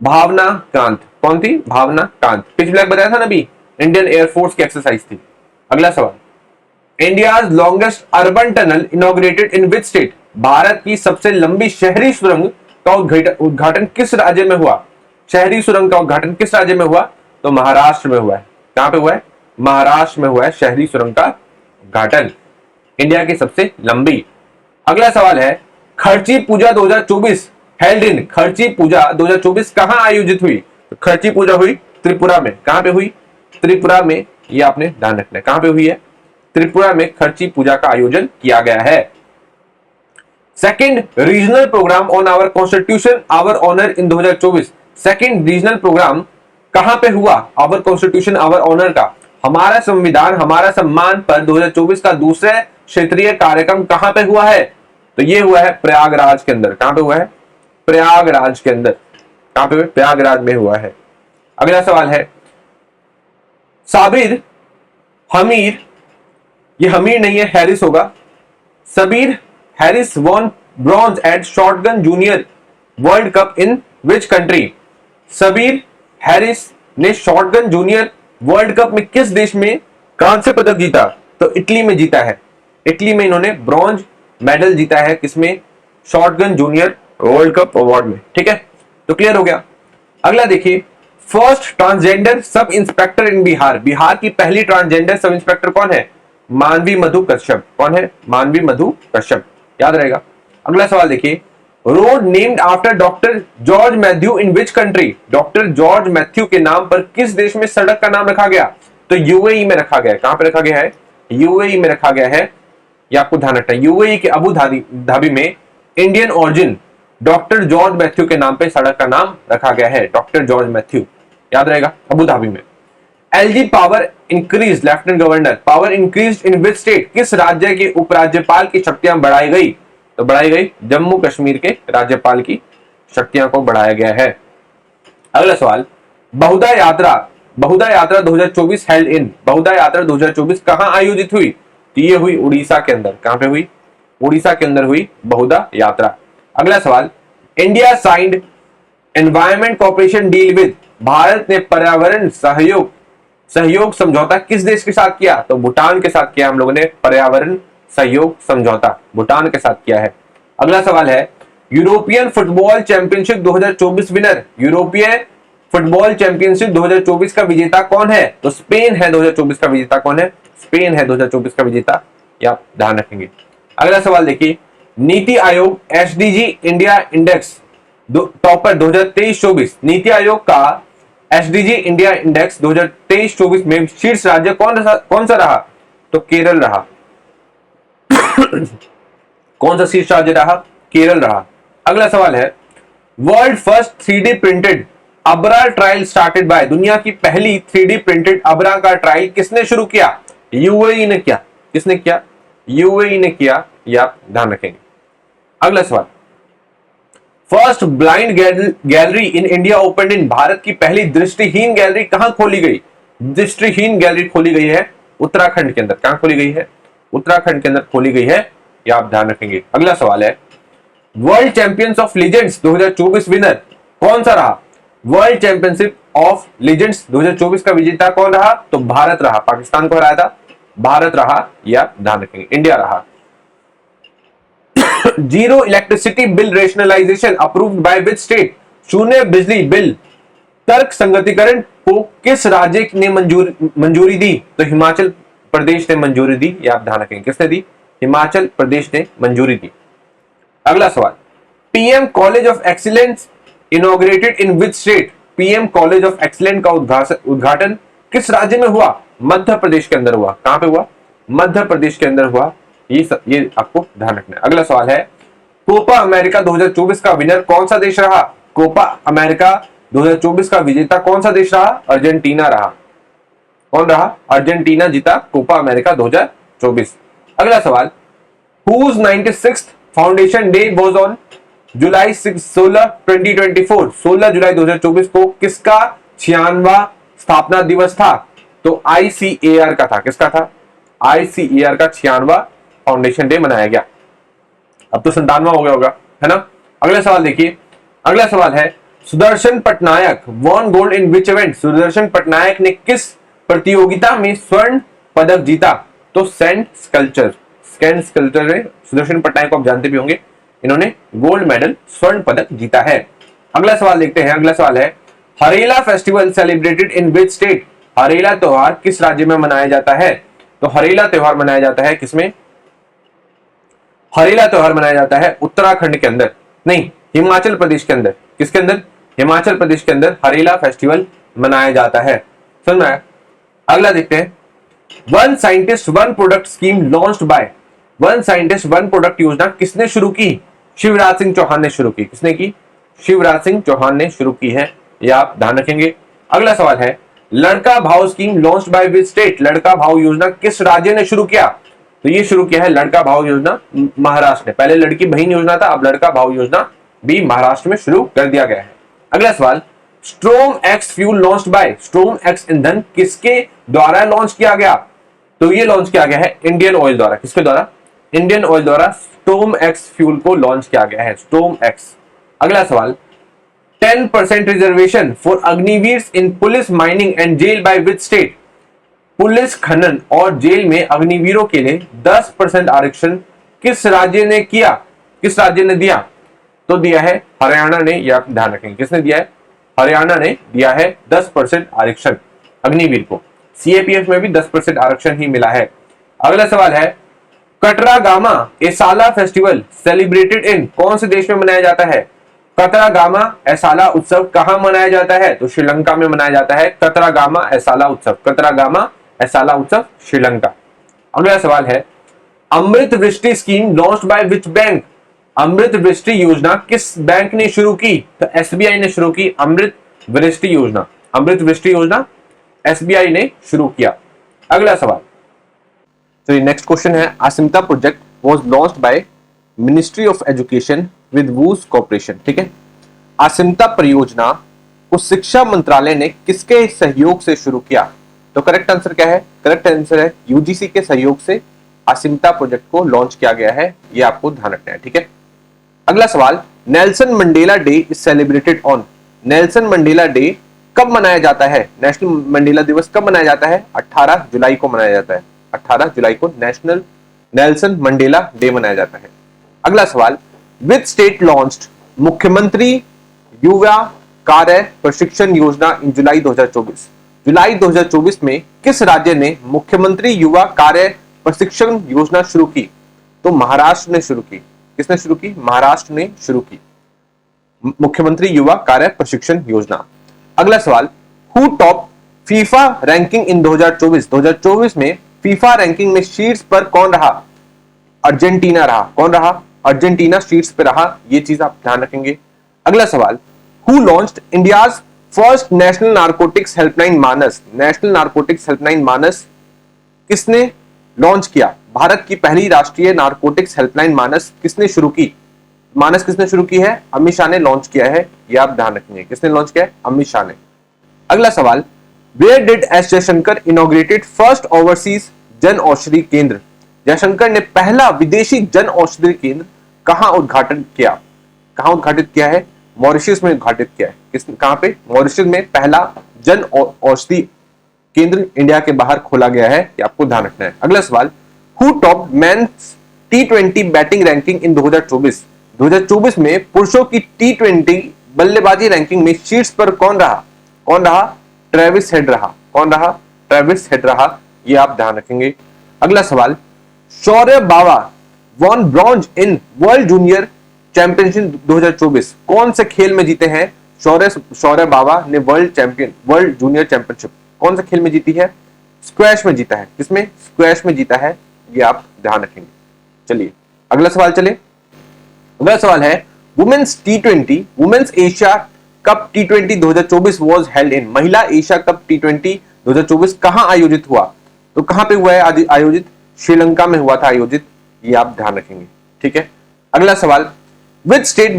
भावना कांत। कौन थी? भावना कांत। पिच ब्लैक बताया था ना अभी, इंडियन एयरफोर्स की एक्सरसाइज थी। अगला सवाल, India's longest urban tunnel inaugurated in which state, Bharat की सबसे लंबी शहरी सुरंग का उद्घाटन किस राज्य में हुआ? शहरी सुरंग का उद्घाटन किस राज्य में हुआ? तो महाराष्ट्र में हुआ है। कहां पे हुआ है? महाराष्ट्र में हुआ है शहरी सुरंग का उद्घाटन, इंडिया की सबसे लंबी। अगला सवाल है, खर्ची पूजा 2024 हेल्ड इन, खर्ची पूजा 2024 कहां आयोजित हुई? तो खर्ची पूजा हुई त्रिपुरा में। कहां पे हुई? त्रिपुरा में। ये आपने ध्यान रखना है, कहां पे हुई है? त्रिपुरा में खर्ची पूजा का आयोजन किया गया है। Second regional programme on our constitution our honour in 2024, second regional programme कहां पे हुआ? आवर कॉन्स्टिट्यूशन आवर ऑनर का, हमारा संविधान हमारा सम्मान पर 2024 का दूसरा क्षेत्रीय कार्यक्रम कहां पे हुआ है? तो ये हुआ है प्रयागराज के अंदर। कहां पे हुआ है? प्रयागराज के अंदर। कहां पे? प्रयागराज में हुआ है। अगला सवाल है, साबिर हमीर, ये हमीर नहीं है, हैरिस होगा, Sabeer Haris won bronze at shotgun junior world cup in which country? Sabeer Haris ने शॉटगन जूनियर वर्ल्ड कप में किस देश में कांस्य पदक जीता? तो इटली में जीता है। इटली में इन्होंने ब्रॉन्ज मेडल जीता है, किसमें? Shotgun junior world cup award में। ठीक है, तो क्लियर हो गया। अगला देखिए, फर्स्ट ट्रांसजेंडर सब इंस्पेक्टर इन बिहार, बिहार की पहली ट्रांसजेंडर सब इंस्पेक्टर कौन है? मानवी मधु कश्यप। कौन है? मानवी मधु कश्यप, याद रहेगा। अगला सवाल देखिए, road named after doctor George Matthew in which country, doctor George Matthew के नाम पर किस देश में सड़क का नाम रखा गया? तो यूएई में रखा गया है। कहां पे रखा गया है? यूएई में रखा गया है, ये आपको ध्यान रखना है। यूएई के अबू धाबी में Indian origin doctor George Matthew के नाम पे सड़क का नाम रखा गया है, डॉक्टर जॉर्ज मैथ्यू, याद रहेगा, अबू धाबी में। LG power increase lieutenant governor, power increase in which state, किस राज्य के उपराज्यपाल की शक्तियां बढ़ाई गई? तो बढ़ाई गई जम्मू कश्मीर के राज्यपाल की शक्तियां को बढ़ाया गया है। अगला सवाल, बहुधा यात्रा 2024 हेल्ड इन, बहुधा यात्रा 2024 कहां आयोजित हुई? तो ये हुई उड़ीसा के अंदर। कहां पे हुई? उड़ीसा के अंदर हुई बहुधा यात्रा। अगला सवाल, India signed environment corporation deal with, Bharat ने पर्यावरण सहयोग समझौता किस देश के साथ किया? तो भूटान के साथ किया हम लोगों ने पर्यावरण सहयोग समझौता, भूटान के साथ किया है। अगला सवाल है, यूरोपियन फुटबॉल चैंपियनशिप 2024 विनर, यूरोपीय फुटबॉल चैंपियनशिप 2024 का विजेता कौन है? तो स्पेन है 2024 का विजेता। कौन है? स्पेन है 2024 का विजेता, ये आप ध्यान रखेंगे। अगला सवाल देखिए, NITI Aayog SDG India index topper 2023-24, NITI Aayog का एसडीजी इंडिया इंडेक्स 2023-24 में शीर्ष राज्य कौन सा रहा? तो केरल रहा। कौन सा शीर्ष राज्य रहा? केरल रहा। अगला सवाल है, वर्ल्ड फर्स्ट 3D प्रिंटेड अबरा ट्रायल स्टार्टेड बाय, दुनिया की पहली 3D प्रिंटेड अबरा का ट्रायल किसने शुरू किया? यूएई ने किया। किसने किया? यूएई ने किया, ये आप ध्यान रखेंगे। अगला सवाल, first blind gallery in India open in, Bharat की पहली दृष्टिहीन गैलरी कहां खोली गई? दृष्टिहीन गैलरी खोली गई है उत्तराखंड के अंदर। कहां खोली गई है? उत्तराखंड के अंदर खोली गई है, ये आप ध्यान रखेंगे। अगला सवाल है, world champions of legends 2024 winner कौन सा रहा? वर्ल्ड चैंपियनशिप ऑफ लीजेंड्स 2024 का विजेता कौन रहा? तो भारत रहा। पाकिस्तान को हराया था, भारत रहा, या ध्यान रखेंगे, इंडिया रहा। Zero electricity bill rationalisation approved by which state, शून्य बिजली बिल तर्क संगतिकरण को किस राज्य ने मंजूरी दी? तो हिमाचल प्रदेश ने मंजूरी दी, ये आप ध्यान रखेंगे। किसने दी? हिमाचल प्रदेश ने मंजूरी दी। अगला सवाल, PM college of excellence inaugurated in which state, PM college of excellence का उद्घाटन किस राज्य में हुआ? मध्य प्रदेश के अंदर हुआ। कहां पे हुआ? मध्य प्रदेश के अंदर हुआ। ये आपको ध्यान रखना है। अगला सवाल है, कोपा अमेरिका 2024 का विनर कौन सा देश रहा? कोपा अमेरिका 2024 का विजेता कौन सा देश रहा? अर्जेंटीना रहा। कौन रहा? अर्जेंटीना जीता कोपा अमेरिका 2024। अगला सवाल, whose 96th foundation day was on July 16 2024, 16 जुलाई 2024 को किसका 96वां स्थापना दिवस था? तो आईसीएआर का था। किसका था? आईसीएआर का 96वां फाउंडेशन डे मनाया गया। अब तो 97वां हो गया होगा, है ना। अगला सवाल देखिए, अगला सवाल है, Sudarshan Patnaik won gold in which event, Sudarshan Patnaik ने किस प्रतियोगिता में स्वर्ण पदक जीता? तो सैंड स्कल्पचर में सुदर्शन पटनायक को आप जानते भी होंगे, इन्होंने गोल्ड मेडल स्वर्ण पदक जीता है। अगला सवाल देखते हैं। अगला सवाल है, Harela festival celebrated in which state, Harela त्योहार किस राज्य में मनाया जाता है? तो हरेला त्योहार मनाया जाता है किसमें? हरेला त्योहार मनाया जाता है उत्तराखंड के अंदर, नहीं, हिमाचल प्रदेश के अंदर। किसके अंदर? हिमाचल प्रदेश के अंदर हरेला फेस्टिवल मनाया जाता है। समझ में आया? अगला देखते हैं, one scientist one product scheme launched bye, one scientist one product योजना किसने शुरू की? शिवराज सिंह चौहान ने शुरू की। किसने की? शिवराज सिंह चौहान ने शुरू की है, यह आप ध्यान रखेंगे। अगला सवाल है, लड़का भाव scheme launched by which state, लड़का भाव योजना किस राज्य ने शुरू किया? तो ये शुरू किया है लड़का भाव योजना महाराष्ट्र ने। पहले लड़की बहन योजना था, अब लड़का भाव योजना भी महाराष्ट्र में शुरू कर दिया गया है। अगला सवाल, स्ट्रोम x fuel launched by, स्ट्रोम x ईंधन किसके द्वारा लॉन्च किया गया? तो ये लॉन्च किया गया है इंडियन ऑयल द्वारा। किसके द्वारा? इंडियन ऑयल द्वारा स्टोम एक्स फ्यूल को लॉन्च किया गया है, स्टोम एक्स। अगला सवाल, 10% reservation for Agniveer in police mining and jail by which state, police खनन और जेल में अग्निवीरों के लिए 10% आरक्षण किस राज्य ने किया? किस राज्य ने दिया? तो दिया है हरियाणा ने, या ध्यान रखेंगे। किसने दिया है? हरियाणा ने दिया है 10% आरक्षण अग्निवीर को। सीएपीएफ में भी 10% आरक्षण ही मिला है। अगला सवाल है, Kataragama Esala festival celebrated in, कौन से देश में मनाया जाता है? कतरा गामा एसाला उत्सव कहां मनाया जाता है? तो श्रीलंका में मनाया जाता है कतरा गामा एसाला उत्सव, कतरा गामा एसाला उत्सव श्रीलंका। अगला सवाल है, Amrit Vrishti scheme launched by which bank, Amrit Vrishti योजना किस बैंक ने शुरू की? तो एसबीआई ने शुरू की अमृत वृष्टि योजना, अमृत वृष्टि योजना एसबीआई ने शुरू किया। अगला सवाल, तो नेक्स्ट क्वेश्चन है, Asmita project was launched by ministry of education with whose corporation. ठीक है, असिमता परियोजना को शिक्षा मंत्रालय ने किसके सहयोग से शुरू किया? तो करेक्ट आंसर क्या है? करेक्ट आंसर है यूजीसी के सहयोग से असिमता प्रोजेक्ट को लॉन्च किया गया है, ये आपको ध्यान रखना है। ठीक है, अगला सवाल, Nelson Mandela day is celebrated on, Nelson Mandela day कब मनाया जाता है? नेशनल मंडेला दिवस कब मनाया जाता है? 18 जुलाई को मनाया जाता है, 18 जुलाई को नेशनल नेल्सन मंडेला डे मनाया जाता है। अगला सवाल, विच स्टेट लॉन्च्ड मुख्यमंत्री युवा कार्य प्रशिक्षण योजना इन जुलाई 2024, जुलाई 2024 में किस राज्य ने मुख्यमंत्री युवा कार्य प्रशिक्षण योजना शुरू की? तो महाराष्ट्र ने शुरू की। किसने शुरू की? महाराष्ट्र ने शुरू की मुख्यमंत्री युवा कार्य प्रशिक्षण योजना। अगला सवाल, who top FIFA ranking in 2024, 2024 में फीफा रैंकिंग में शीर्ष पर कौन रहा? अर्जेंटीना रहा। कौन रहा? अर्जेंटीना शीर्ष पर रहा, ये चीज आप ध्यान रखेंगे। अगला सवाल, who launched India's first national narcotics helpline Manas, national narcotics helpline Manas किसने लॉन्च किया? भारत की पहली राष्ट्रीय नारकोटिक्स हेल्पलाइन मानस किसने शुरू की? मानस किसने शुरू की है? अमित शाह ने लॉन्च किया है, ये आप ध्यान रखेंगे। किसने लॉन्च किया है? अमित शाह ने। अगला सवाल, where did S Jaishankar inaugurated first overseas Jan Aushadhi केंद्र? जयशंकर ने पहला विदेशी जन औषधि केंद्र कहां उद्घाटन किया? कहां उद्घाटित किया है? मॉरिशस में उद्घाटित किया है। किस कहां पे? मॉरिशस में पहला जन औषधि केंद्र इंडिया के बाहर खोला गया है, ये आपको ध्यान रखना है। अगला सवाल, who top men's T20 batting ranking in 2024? 2024 में पुरुषों की T20 बल्लेबाजी रैंकिंग में शीर्ष पर कौन रहा? कौन रहा? ट्रेविस हेड रहा। कौन रहा? ट्रेविस हेड रहा, ये आप ध्यान रखेंगे। अगला सवाल, Shaurya Bawa won bronze in world junior championship 2024? कौन से खेल में जीते हैं शौर्य बावा ने वर्ल्ड जूनियर चैंपियनशिप कौन से खेल में जीती है? स्क्वैश में जीता है। किसमें? स्क्वैश में जीता है, ये आप ध्यान रखेंगे। चलिए अगला सवाल चले। अगला सवाल है, women's Asia cup T20 2024 was held in. महिला एशिया कप T20 2024 कहां आयोजित हुआ? तो कहां पे हुआ है आयोजित? श्रीलंका में हुआ था आयोजित, ये आप ध्यान रखेंगे। ठीक है। अगला सवाल, which state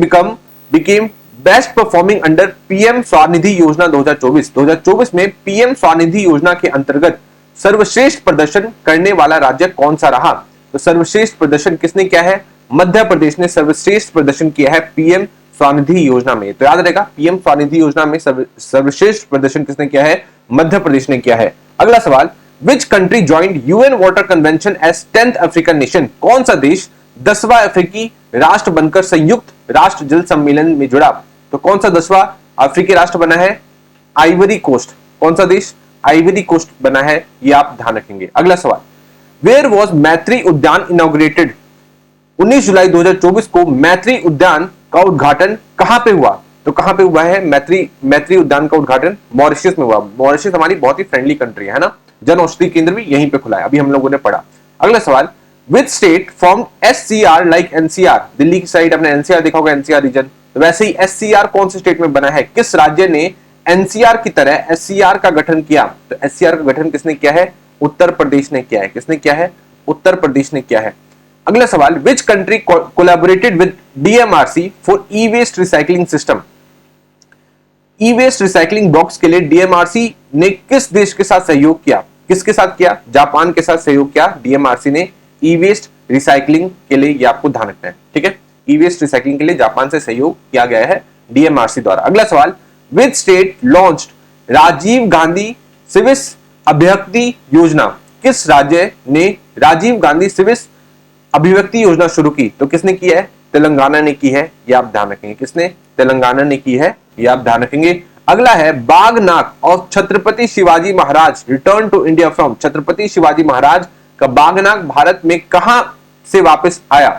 became best performing under PM Svanidhi योजना 2024? 2024 में पीएम स्वनिधि योजना के अंतर्गत सर्वश्रेष्ठ प्रदर्शन करने वाला राज्य कौन सा रहा? तो सर्वश्रेष्ठ प्रदर्शन किसने किया है? मध्य प्रदेश ने सर्वश्रेष्ठ प्रदर्शन किया है पीएम स्वनिधि योजना में। तो याद रहेगा, पीएम स्वनिधि योजना में सर्वश्रेष्ठ प्रदर्शन किसने किया है? मध्य प्रदेश ने किया है। अगला सवाल, which country joined UN water convention as 10th African nation? कौन सा देश 10वां अफ्रीकी राष्ट्र बनकर संयुक्त राष्ट्र जल सम्मेलन में जुड़ा? तो कौन सा 10वां अफ्रीकी राष्ट्र बना है? Ivory Coast. कौन सा देश? आइवरी कोस्ट बना है, ये आप ध्यान रखेंगे। अगला सवाल, वेयर वॉज मैत्री उद्यान इनॉग्रेटेड? 19 जुलाई 2024 को मैत्री उद्यान का उद्घाटन कहां पे हुआ? तो कहां पे हुआ है मैत्री उद्यान का उद्घाटन? मॉरिशस में हुआ। मॉरिशस हमारी बहुत ही फ्रेंडली कंट्री है ना, जन औषधि केंद्र भी यहीं पे खुला है, अभी हम लोगों ने पढ़ा। अगला सवाल, which state form SCR like NCR? Delhi की साइड आपने एनसीआर देखा होगा, एनसीआर रीजन, तो वैसे ही एससीआर कौन से स्टेट में बना है? किस राज्य ने एनसीआर की तरह एससीआर का गठन किया? तो एससीआर का गठन किसने किया है? उत्तर प्रदेश ने किया है। किसने किया है? उत्तर प्रदेश ने किया है। अगला सवाल, which country collaborated with DMRC for e waste recycling system? E waste recycling box के लिए डीएमआरसी ने किस देश के साथ सहयोग किया? किसके साथ किया? जापान के साथ सहयोग किया डीएमआरसी ने ई वेस्ट रिसाइकलिंग के लिए, ये आपको ध्यान रखना है। ठीक है, ई वेस्ट रिसाइकलिंग के लिए जापान से सहयोग किया गया है डीएमआरसी द्वारा। अगला सवाल, which state launched Rajiv Gandhi सिविस अभिव्यक्ति योजना? किस राज्य ने राजीव गांधी सिविस अभिव्यक्ति योजना शुरू की? तो किसने की है? तेलंगाना ने की है, ये आप ध्यान रखेंगे। किसने? तेलंगाना ने की है, ये आप ध्यान रखेंगे। अगला है, बागनाक और Chhatrapati Shivaji Maharaj return to India from? Chhatrapati Shivaji Maharaj का बागनाक भारत में कहां से वापस आया?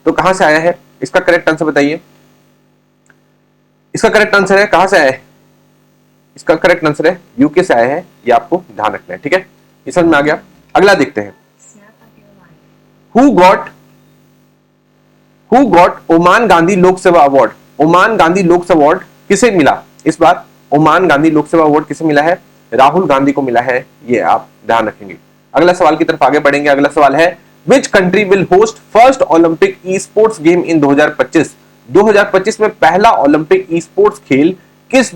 तो कहां से आया है? इसका करेक्ट आंसर बताइए। इसका करेक्ट आंसर है, कहां से आया है? इसका करेक्ट आंसर है यूके से आया है, ये आपको ध्यान रखना है। ठीक है, ये समझ में आ गया। अगला देखते हैं, हु गॉट ओमान गांधी लोक सेवा अवार्ड? ओमान गांधी लोक सेवा अवार्ड किसे मिला इस बार? ओमान गांधी लोक सेवा अवार्ड किसे मिला है? राहुल गांधी को मिला है, ये आप ध्यान रखेंगे। अगला सवाल की तरफ आगे बढ़ेंगे। अगला सवाल है, which country will host first Olympic e sports game in 2025? 2025 में पहला ओलंपिक ई स्पोर्ट्स खेल किस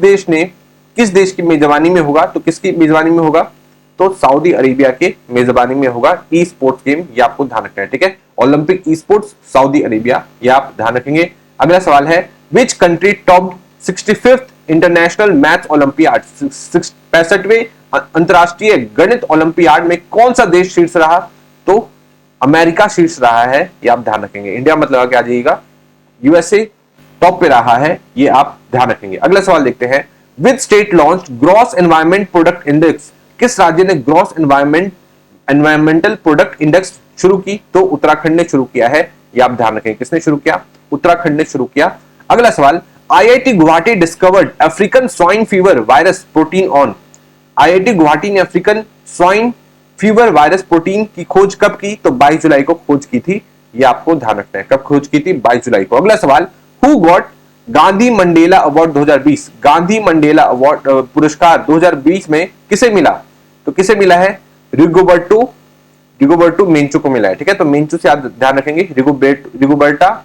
देश की मेजबानी में होगा? तो किसकी मेजबानी में होगा? तो सऊदी अरेबिया के मेजबानी में होगा ई स्पोर्ट्स गेम, ये आपको ध्यान रखना है। ठीक है, Olympic esports Saudi Arabia, ये आप ध्यान रखेंगे। अगला सवाल है, which country top 65th international maths Olympiad? 65वें अंतरराष्ट्रीय गणित ओलंपियाड में कौन सा देश शीर्ष रहा? तो अमेरिका शीर्ष रहा है, ये आप ध्यान रखेंगे। इंडिया मतलब क्या आ जाएगा? यूएसए टॉप पे रहा है, ये आप ध्यान रखेंगे। अगला सवाल देखते हैं, विच state launched gross environment product index? किस राज्य ने ग्रॉस एनवायरमेंटल प्रोडक्ट इंडेक्स शुरू की? तो उत्तराखंड ने शुरू किया है, ये आप ध्यान रखेंगे। किसने शुरू किया? उत्तराखंड ने शुरू किया। अगला सवाल, IIT Guwahati discovered African swine fever virus protein on? IIT Guwahati ने African swine fever virus protein की खोज कब की? तो 22 जुलाई को खोज की थी, ये आपको ध्यान रखना है। कब खोज की थी? 22 जुलाई को। अगला सवाल, who got Gandhi Mandela award 2020? Gandhi Mandela award पुरस्कार 2020 में किसे मिला? तो किसे मिला है? रिगोबर्टो रिगोबर्टो मेंचू को मिला है, ठीक है। तो मेंचू से आप ध्यान रखेंगे, रिगोबर्टा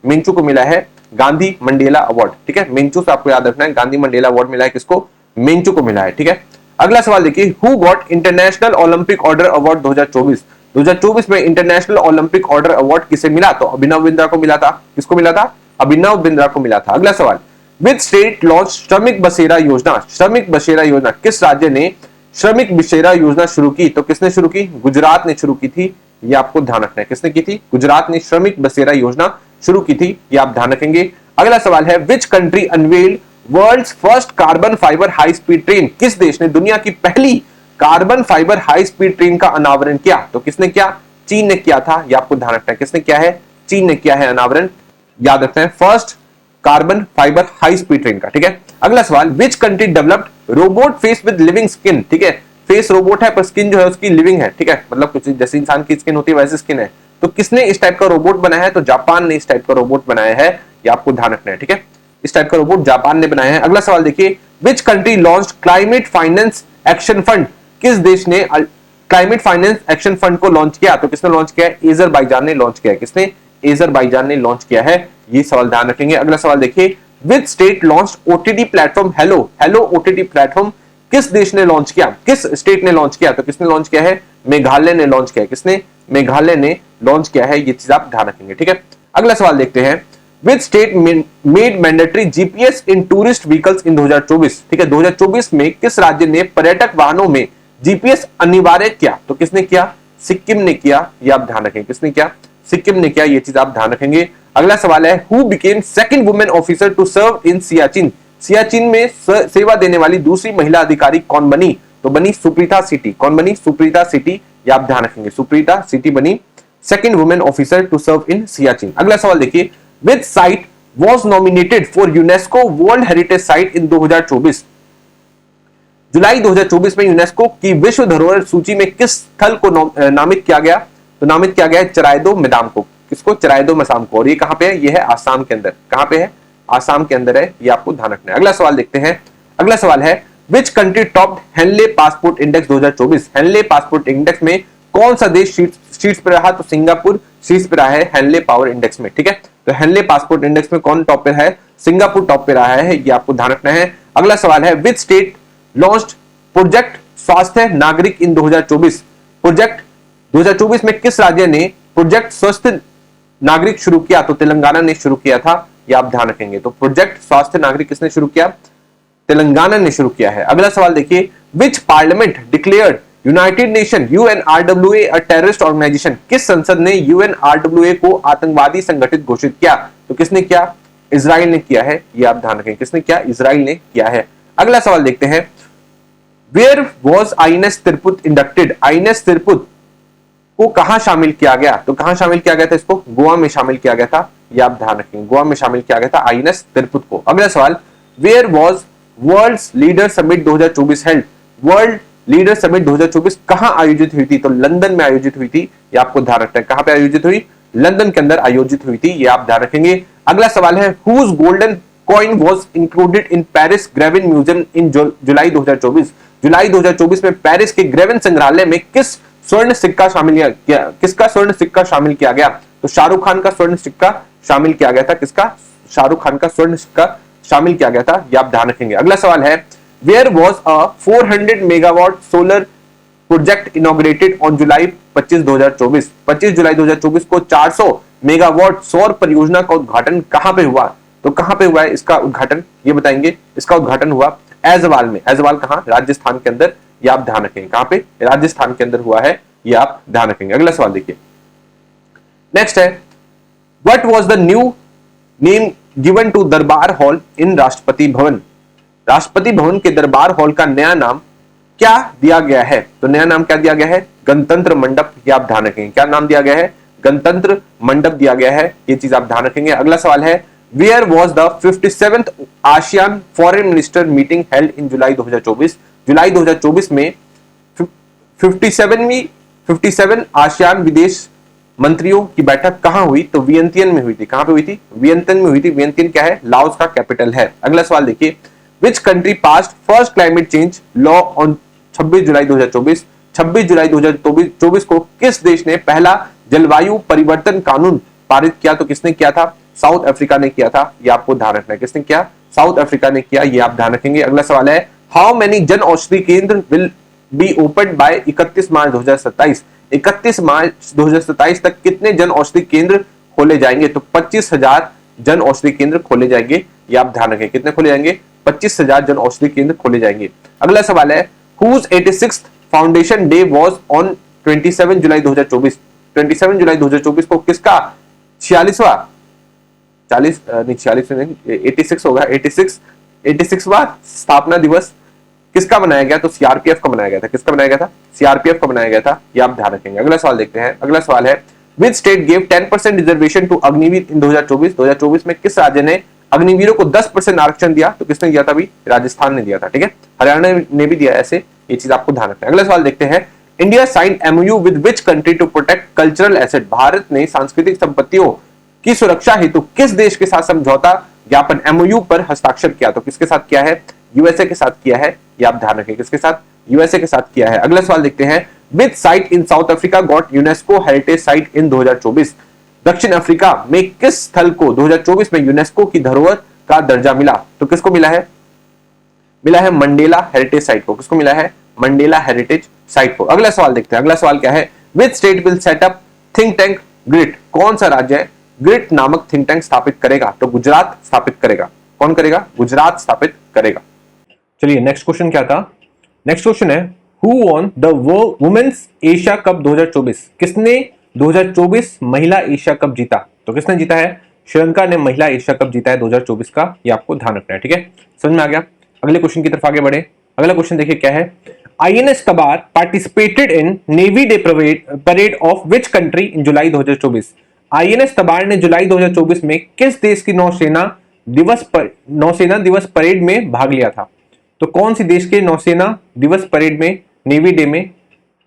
मेंचू को मिला है गांधी मंडेला अवार्ड, ठीक है। मेंचू से आपको याद रखना है, गांधी मंडेला अवार्ड मिला है किसको, मेंचू को मिला है, ठीक है। अगला सवाल देखिए, who got international Olympic order award 2024। 2024 में इंटरनेशनल ओलंपिक ऑर्डर अवार्ड किसे मिला, तो अभिनव बिंद्रा को मिला था। किसको मिला था, अभिनव बिंद्रा को मिला था। अगला सवाल, विच स्टेट लॉन्च श्रमिक बसेरा योजना। श्रमिक बसेरा योजना, किस राज्य ने श्रमिक बसेरा योजना शुरू की, तो किसने शुरू की, गुजरात ने शुरू की थी, ये आपको ध्यान रखना है। किसने की थी, गुजरात ने श्रमिक बसेरा योजना शुरू की थी, ये आप ध्यान रखेंगे। अगला सवाल है, which country unveiled world's first carbon fibre high speed train. किस देश ने दुनिया की पहली carbon fibre high speed train का अनावरण किया, तो किसने किया, चीन ने किया था, ये आपको ध्यान रखना है। किसने किया है, चीन ने किया है अनावरण, याद रखना है, first carbon fibre high speed train का, ठीक है। अगला सवाल, which country developed robot face with living skin. ठीक है, फेस रोबोट है पर स्किन जो है उसकी लिविंग है, ठीक है, मतलब कुछ जैसे इंसान की स्किन होती है वैसे स्किन है। तो किसने इस टाइप का रोबोट बनाया है, तो जापान ने इस टाइप का रोबोट बनाया है, ये आपको ध्यान रखना है, ठीक है। इस टाइप का रोबोट जापान ने बनाया है। अगला सवाल देखिए, which country launched climate finance action fund. किस देश ने क्लाइमेट फाइनेंस एक्शन फंड को लॉन्च किया, तो किसने लॉन्च किया है, अजरबैजान ने लॉन्च किया है। किसने, अजरबैजान ने लॉन्च किया है, ये सवाल ध्यान रखेंगे। अगला सवाल देखिए, विच state launched OTT platform hello. Hello OTT platform किस देश ने लॉन्च किया, किस स्टेट ने लॉन्च किया, तो किसने लॉन्च किया है, मेघालय ने लॉन्च किया है। किसने, मेघालय ने लॉन्च किया है, ये चीज आप ध्यान रखेंगे, ठीक है। अगला सवाल देखते हैं, which state made mandatory GPS in tourist vehicles इन 2024। ठीक है, 2024 में किस राज्य ने पर्यटक वाहनों में जीपीएस अनिवार्य किया, तो किसने किया, सिक्किम ने किया, ये आप ध्यान रखेंगे। किसने किया, सिक्किम ने किया, ये चीज आप ध्यान रखेंगे। अगला सवाल है, who became second women officer to serve in Siachen. Siachen में सेवा देने वाली दूसरी महिला अधिकारी कौन बनी, तो बनी सुप्रीता सिटी। कौन बनी, सुप्रीता सिटी, ये आप ध्यान रखेंगे, सुप्रीता सिटी बनी second women officer to serve in Siachen. अगला सवाल देखिए, which site was nominated for UNESCO world heritage site in 2024। जुलाई 2024 में यूनेस्को की विश्व धरोहर सूची में किस स्थल को नामित किया गया, तो नामित किया गया है चराइदो मैदाम को। किसको, चराइदो मैदाम को। और ये कहां पे है, ये है आसाम के अंदर। कहां पे है, आसाम के अंदर है, ये आपको ध्यान रखना है। अगला सवाल देखते हैं। अगला सवाल है, which country topped Henley passport index 2024। Henley passport index में कौन सा देश शीर्ष पर रहा, तो सिंगापुर शीर्ष पर रहा है हेनले पावर इंडेक्स में, ठीक है। तो हेनले पासपोर्ट इंडेक्स में कौन टॉप पे है, सिंगापुर टॉप पे रहा है, ये आपको ध्यान रखना है। अगला सवाल है, विच स्टेट लॉन्च्ड प्रोजेक्ट स्वास्थ्य नागरिक इन 2024। प्रोजेक्ट 2024 में किस राज्य ने प्रोजेक्ट स्वास्थ्य नागरिक शुरू किया, तो तेलंगाना ने शुरू किया था, ये आप ध्यान रखेंगे। तो प्रोजेक्ट स्वास्थ्य नागरिक किसने शुरू किया, तेलंगाना ने शुरू किया है। अगला सवाल देखिए, which parliament declared United Nation UNRWA a terrorist organisation. किस संसद ने यूएनआरडब्ल्यूए को आतंकवादी संगठित घोषित किया, तो किसने किया, इजराइल ने किया है, ये आप ध्यान रखें। किसने किया, इजराइल ने किया है। अगला सवाल देखते हैं, where was INS Tirput inducted. INS Tirput को कहां शामिल किया गया, तो कहां शामिल किया गया था, इसको गोवा में शामिल किया गया था, ये आप ध्यान रखेंगे, गोवा में शामिल किया गया था आईएनएस तिरपुत को। अगला सवाल, where was world leader summit 2024 held. World leader summit 2024 कहां आयोजित हुई थी, तो लंदन में आयोजित हुई थी, ये आपको ध्यान रखना है। कहां पे आयोजित हुई, लंदन के अंदर आयोजित हुई थी, ये आप ध्यान रखेंगे। अगला सवाल है, whose golden coin was included in Paris Grevin museum in July 2024। जुलाई 2024 में पेरिस के ग्रेविन संग्रहालय में किस स्वर्ण सिक्का शामिल किया, किसका स्वर्ण सिक्का शामिल किया गया, तो शाहरुख खान का स्वर्ण सिक्का शामिल किया गया था। किसका, शाहरुख खान का स्वर्ण सिक्का शामिल किया गया था, ये आप ध्यान रखेंगे। अगला सवाल है, where was a 400 megawatt solar project inaugurated on July 25 2024। 25 जुलाई 2024 को 400 मेगावाट सौर परियोजना का उद्घाटन कहां पे हुआ, तो कहां पे हुआ है इसका उद्घाटन, ये बताएंगे। इसका उद्घाटन हुआ ऐजवाल में। ऐजवाल कहां, राजस्थान के अंदर, ये आप ध्यान रखेंगे। कहां पे, राजस्थान के अंदर हुआ है, ये आप ध्यान रखेंगे। अगला सवाल देखिए, नेक्स्ट है, what was the new name given to Darbar hall in Rashtrapati Bhavan. Rashtrapati Bhavan के दरबार हॉल का नया नाम क्या दिया गया है, तो नया नाम क्या दिया गया है, गणतंत्र मंडप, ये आप ध्यान रखेंगे। क्या नाम दिया गया है, गणतंत्र मंडप दिया गया है, ये चीज आप ध्यान रखेंगे। अगला सवाल है, where was the 57th ASEAN foreign minister meeting held in July 2024। जुलाई 2024 में 57 आसियान विदेश मंत्रियों की बैठक कहां हुई, तो वियंतियन में हुई थी। कहां पे हुई थी, वियंतियन में हुई थी। वियंतियन क्या है, लाओस का कैपिटल है। अगला सवाल देखिए, which country passed first climate change law on 26 जुलाई 2024। 26 जुलाई 2024 को किस देश ने पहला जलवायु परिवर्तन कानून पारित किया? तो किसने किया था? साउथ अफ्रीका ने किया था। ये आपको ध्यान रखना है, किसने किया? साउथ अफ्रीका ने किया, ये आप ध्यान रखेंगे। अगला सवाल है, हाउ मेनी जन औषधि केंद्र विल बी ओपन बाय 31 मार्च 2027? 31 मार्च 2027 तक कितने जन औषधि केंद्र खोले जाएंगे? तो 25,000 जन औषधि केंद्र खोले जाएंगे, ये आप ध्यान रखें। कितने खोले जाएंगे? 25,000 जन औषधि केंद्र खोले जाएंगे। अगला सवाल है, whose 86th foundation day was on 27 जुलाई 2024? 27 जुलाई 2024 को किसका 46वां 40 नहीं 46 नहीं 86 होगा, 86वां स्थापना दिवस किसका मनाया गया? तो सीआरपीएफ का मनाया गया था। किसका मनाया गया था? सीआरपीएफ का मनाया गया था, ये आप ध्यान रखेंगे। अगला सवाल देखते हैं। अगला सवाल है, which state gave 10% reservation to Agniveer in 2024? 2024 में किस राज्य ने अग्निवीरों को 10% आरक्षण दिया? तो किसने दिया था? अभी राजस्थान ने दिया था। ठीक है, हरियाणा ने भी दिया, ऐसे ये चीज आपको ध्यान रखना है। अगला सवाल देखते हैं, India signed MoU with which country to protect cultural asset? Bharat ने सांस्कृतिक संपत्तियों की सुरक्षा हेतु किस देश के साथ समझौता ज्ञापन एमओयू पर हस्ताक्षर किया? तो किसके साथ किया है? यूएसए के साथ किया है, ये आप ध्यान रखें। किसके साथ? यूएसए के साथ किया है। अगला सवाल देखते हैं, which site in South Africa got UNESCO heritage site in 2024? दक्षिण अफ्रीका में किस स्थल को 2024 में यूनेस्को की धरोहर का दर्जा मिला? तो किसको मिला है? मिला है मंडेला हेरिटेज साइट को। किसको मिला है? मंडेला हेरिटेज साइट को। अगला सवाल देखते हैं। अगला सवाल क्या है, which state will set up think tank GRIT? कौन सा राज्य है ग्रिट नामक थिंक टैंक स्थापित करेगा? तो गुजरात स्थापित करेगा। कौन करेगा? गुजरात स्थापित करेगा। चलिए नेक्स्ट क्वेश्चन क्या था? नेक्स्ट क्वेश्चन है, who won the women's Asia cup 2024? किसने 2024 महिला एशिया कप जीता? तो किसने जीता है? श्रीलंका ने महिला एशिया कप जीता है 2024 का, ये आपको ध्यान रखना है। ठीक है, समझ में आ गया। अगले क्वेश्चन की तरफ आगे बढ़े। अगला क्वेश्चन देखिए क्या है, INS Tabar participated in navy day parade of which country in July 2024? INS Tabar ने जुलाई 2024 में किस देश की नौसेना दिवस परेड में भाग लिया था? तो कौन सी देश के नौसेना दिवस परेड में, नेवी डे में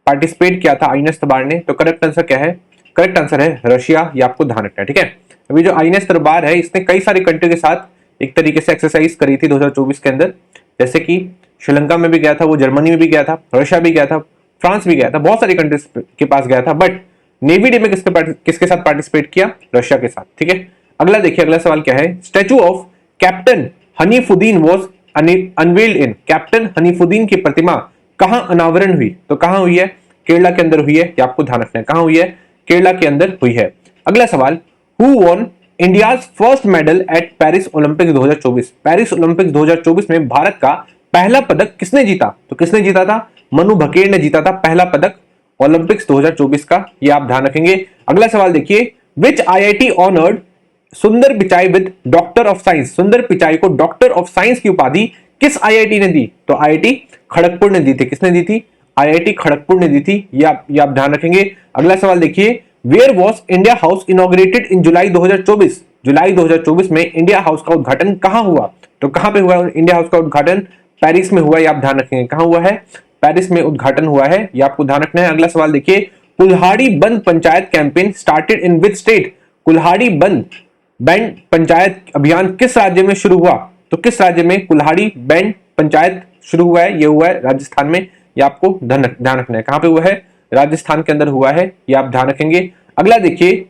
पार्टिसिपेट किया था आईएनएस तबार ने? तो करेक्ट आंसर क्या है? करेक्ट आंसर है रशिया, ये आपको ध्यान रखना है। ठीक है, अभी जो आईएनएस तबार है इसने कई सारी कंट्री के साथ एक तरीके से एक्सरसाइज करी थी 2024 के अंदर, जैसे कि श्रीलंका में भी गया था वो, जर्मनी में भी गया था, रशिया भी गया था, फ्रांस भी गया था, बहुत सारी कंट्रीज के पास गया था, बट नेवी डे में किसके साथ पार्टिसिपेट किया? रशिया के साथ। ठीक है, अगला देखिए। अगला सवाल क्या है, statue of captain Hanifuddin was unveiled in? Captain Hanifuddin की प्रतिमा कहां अनावरण हुई? तो कहां हुई है? केरला के अंदर हुई है, ये आपको ध्यान रखना है। कहां हुई है? केरला के अंदर हुई है। अगला सवाल, who won India's first medal at Paris Olympics 2024? Paris Olympics 2024 में भारत का पहला पदक किसने जीता? तो किसने जीता था? मनु भकेर ने जीता था पहला पदक ओलंपिक्स 2024 का, ये आप ध्यान रखेंगे। अगला सवाल देखिए, विच आईआईटी ऑनर्ड सुंदर Pichai with doctor of science? सुंदर पिचाई को डॉक्टर ऑफ साइंस की उपाधि किस आईआईटी ने दी? तो आईआईटी खड़गपुर ने दी थी। किसने दी थी? आईआईटी खड़गपुर ने दी थी, ये आप ध्यान रखेंगे। अगला सवाल देखिए, where was India House inaugurated in July 2024? जुलाई 2024 में इंडिया हाउस का उद्घाटन कहां हुआ? तो कहां पे हुआ इंडिया हाउस का उद्घाटन? पेरिस में हुआ, ये आप ध्यान रखेंगे। कहां हुआ है? पेरिस में उद्घाटन हुआ है, ये आपको ध्यान रखना है। अगला सवाल देखिए, कुल्हाड़ी बंद panchayat campaign started in which state? कुल्हाड़ी बंद बैंड पंचायत अभियान किस राज्य में शुरू हुआ? तो किस राज्य में कुल्हाड़ी बैंड पंचायत शुरू हुआ है? ये हुआ है राजस्थान में, ये आपको ध्यान रखना है। कहां पे हुआ है? राजस्थान के अंदर हुआ है, ये आप ध्यान रखेंगे। अगला देखिए,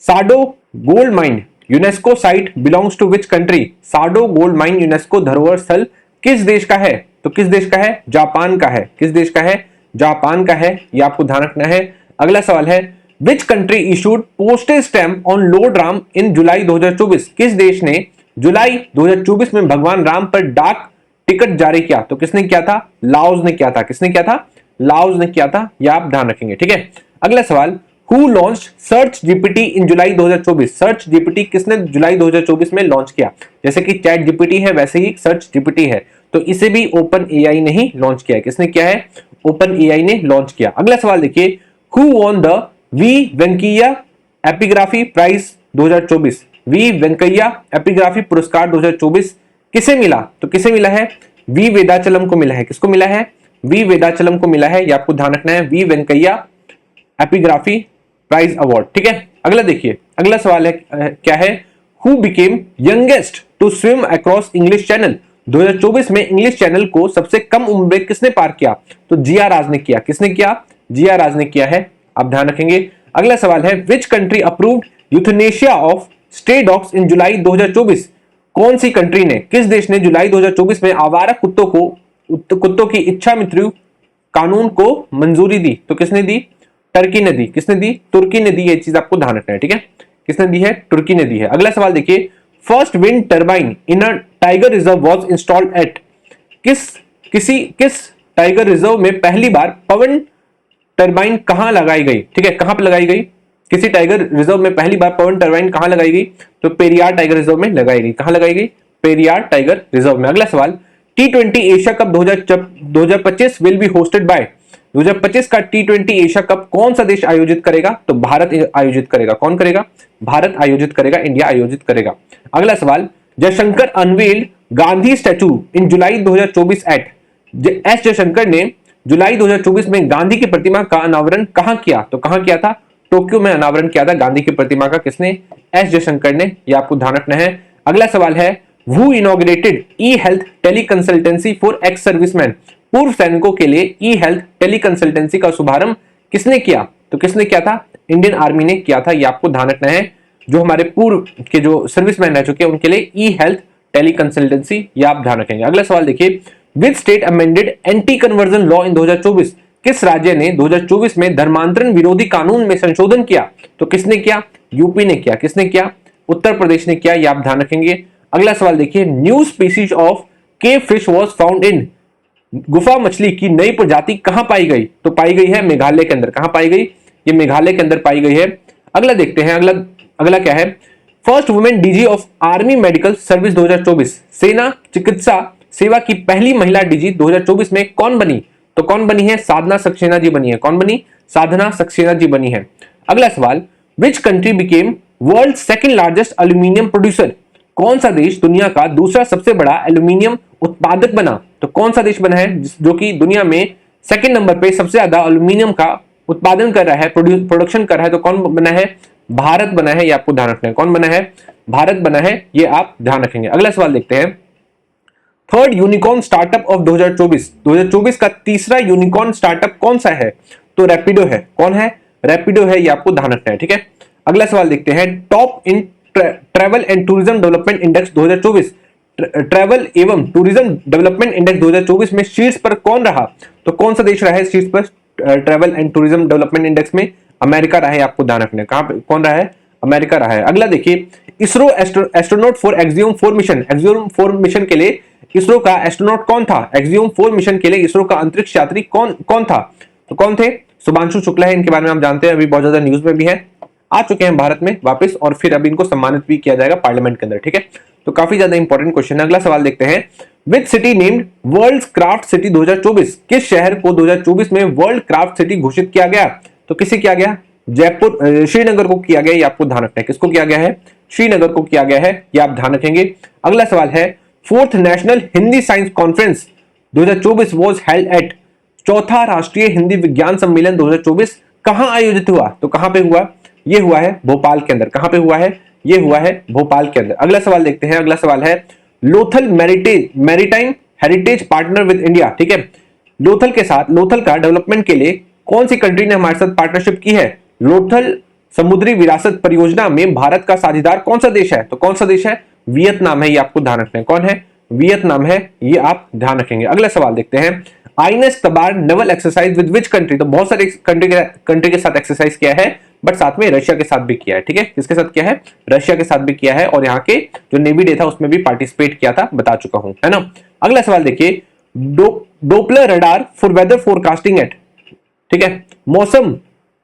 Sado gold mine UNESCO site belongs to which country? Sado gold mine UNESCO धरोहर स्थल किस देश का है? तो किस देश का है? जापान का है। किस देश का है? जापान का है, ये आपको ध्यान रखना है। अगला सवाल है, which country issued postage stamp on lord Ram in July 2024? किस देश ने जुलाई 2024 में भगवान राम पर डाक टिकट जारी किया? तो किसने किया था? लाओस ने किया था। किसने किया था? लाओस ने किया था, यह आप ध्यान रखेंगे। ठीक है, अगला सवाल, who launch search GPT in July 2024? Search GPT किसने जुलाई 2024 में लॉन्च किया? जैसे कि चैट जीपीटी है वैसे ही सर्च जीपीटी है, तो इसे भी ओपन एआई ने ही लॉन्च किया है। किसने किया है? ओपन एआई ने लॉन्च किया। अगला सवाल देखिए, who won the V Venkaiah epigraphy prize 2024? V Venkaiah epigraphy पुरस्कार 2024 किसे मिला? तो किसे मिला है? वी वेदाचलम को मिला है। किसको मिला है? वी वेदाचलम को मिला है, ये आपको ध्यान रखना है। V Venkaiah epigraphy prize award. ठीक है, अगला देखिए। अगला सवाल है क्या है, who became youngest to swim across English channel? 2024 में इंग्लिश चैनल को सबसे कम उम्र में किसने पार किया? तो जिया राज ने किया। किसने किया? जिया राज ने किया है, आप ध्यान रखेंगे। अगला सवाल है, which country approved euthanasia of stray dogs in July 2024? कौन सी कंट्री ने, किस देश ने जुलाई 2024 में आवारा कुत्तों की इच्छा मृत्यु कानून को मंजूरी दी? तो किसने दी? टर्की ने दी। किसने दी? तुर्की ने दी। ये चीज आपको ध्यान रखना है, ठीक है। किसने दी है? तुर्की ने दी है। अगला सवाल देखिए, first wind turbine in a tiger reserve was installed eight? किस टाइगर रिजर्व में पहली बार पवन टर्बाइन कहां लगाई गई? ठीक है, कहां पर लगाई गई? किसी टाइगर रिजर्व में पहली बार पवन टर्बाइन कहां लगाई गई? तो पेरियार टाइगर रिजर्व में लगाई गई। कहां लगाई गई? पेरियार टाइगर रिजर्व में। अगला सवाल, T20 Asia cup 2025 will be hosted by? 2025 का T20 एशिया कप कौन सा देश आयोजित करेगा? तो भारत आयोजित करेगा। कौन करेगा? भारत आयोजित करेगा, इंडिया आयोजित करेगा। अगला सवाल, जयशंकर अनवील्ड गांधी स्टैचू इन जुलाई 2024 एट? एस जयशंकर ने जुलाई 2024 में गांधी की प्रतिमा का अनावरण कहां किया? तो कहां किया था? टोक्यो में अनावरण किया था गांधी की प्रतिमा का। किसने? एस जयशंकर ने। यह आपको ध्यान रखना है। अगला सवाल है, who inaugurated e health tele consultancy for ex serviceman? पूर्व सैनिकों के लिए ई हेल्थ टेली कंसल्टेंसी का शुभारंभ किसने किया? तो किसने किया था? इंडियन आर्मी ने किया था। यह आपको ध्यान रखना है। जो हमारे पूर्व के जो सर्विसमैन रह चुके हैं उनके लिए ई हेल्थ टेली कंसल्टेंसी, यह आप ध्यान रखेंगे। अगला सवाल देखिए, which state amended anti conversion law in 2024? किस राज्य ने 2024 में धर्मांतरण विरोधी कानून में संशोधन किया? तो किसने किया? यूपी ने किया। किसने किया? उत्तर प्रदेश ने किया। यह आप ध्यान रखेंगे। अगला सवाल देखिए, new species of cave fish was found in? गुफा मछली की नई प्रजाति कहां पाई गई? तो पाई गई है मेघालय के अंदर। कहां पाई गई? ये मेघालय के अंदर पाई गई है। अगला देखते हैं, अगला क्या है, first women DG of army medical service 2024? सेना चिकित्सा सेवा की पहली महिला डीजी 2024 में कौन बनी? तो कौन बनी है? साधना सक्सेना जी बनी है। कौन बनी? साधना सक्सेना जी बनी है। अगला सवाल, which country became world second largest aluminium producer? कौन सा देश दुनिया का दूसरा सबसे बड़ा एल्यूमिनियम उत्पादक बना? तो कौन सा देश बना है जो कि दुनिया में सेकंड नंबर पे सबसे ज्यादा एल्यूमिनियम का उत्पादन कर रहा है, प्रोडक्शन कर रहा है? तो कौन बना है? भारत बना है। ये आपको ध्यान रखना है। कौन बना है? भारत बना है। ये आप ध्यान रखेंगे। अगला सवाल देखते हैं, थर्ड यूनिकॉर्न स्टार्टअप ऑफ 2024 का तीसरा यूनिकॉर्न स्टार्टअप कौन सा है? तो रैपिडो है। कौन है? रैपिडो है। ये आपको ध्यान रखना है, ठीक है। अगला सवाल देखते हैं, top in travel and tourism development index 2024? Travel एवं टूरिज्म डेवलपमेंट इंडेक्स 2024 में शीर्ष पर कौन रहा? तो कौन सा देश रहा है शीर्ष पर travel and tourism development index में? अमेरिका रहा है। आपको ध्यान रखना है। कहां पे कौन रहा है? अमेरिका रहा है। अगला देखिए, ISRO astronaut for axiom 4 mission, axiom 4 mission के लिए इसरो का एस्ट्रोनॉट कौन था? एक्सियोम 4 मिशन के लिए इसरो का अंतरिक्ष यात्री कौन था? तो कौन थे? शुभांशु शुक्ला है। इनके बारे में आप जानते हैं, अभी बहुत ज्यादा न्यूज में भी है, आ चुके हैं भारत में वापस, और फिर अभी इनको सम्मानित भी किया जाएगा पार्लियामेंट के अंदर, ठीक है। तो काफी ज्यादा इंपॉर्टेंट क्वेश्चन है। अगला सवाल देखते हैं, which city named world craft city 2024? किस शहर को 2024 में वर्ल्ड क्राफ्ट सिटी घोषित किया गया? तो किसे किया गया? जयपुर, श्रीनगर को किया गया। ये आपको ध्यान रखना है। किसको किया गया है? श्रीनगर को किया गया है। ये आप ध्यान रखेंगे। अगला सवाल है, fourth national Hindi science conference 2024 was held at? चौथा राष्ट्रीय हिंदी विज्ञान सम्मेलन 2024 कहां आयोजित हुआ? तो कहां पे हुआ? ये हुआ है भोपाल के अंदर। कहां पे हुआ है? ये हुआ है भोपाल के अंदर। अगला सवाल देखते हैं। अगला सवाल है, Lothal maritime heritage partner with India, ठीक है। लोथल का डेवलपमेंट के लिए कौन सी कंट्री ने हमारे साथ पार्टनरशिप की है? लोथल समुद्री विरासत परियोजना में भारत का साझेदार कौन सा देश है? तो कौन सा देश है? वियतनाम है। ये आपको ध्यान रखना है। कौन है? वियतनाम है। ये आप ध्यान रखेंगे। अगला सवाल देखते हैं, INS Tabar naval exercise with which country? तो बहुत सारे कंट्री के साथ एक्सरसाइज किया है, बट साथ में रशिया के साथ भी किया है, ठीक है। किसके साथ किया है? रशिया के साथ भी किया है, और यहाँ के जो नेवी डे था उसमें भी पार्टिसिपेट किया था, बता चुका हूं, है ना। अगला सवाल देखिए, Doppler radar for weather forecasting at, ठीक है। मौसम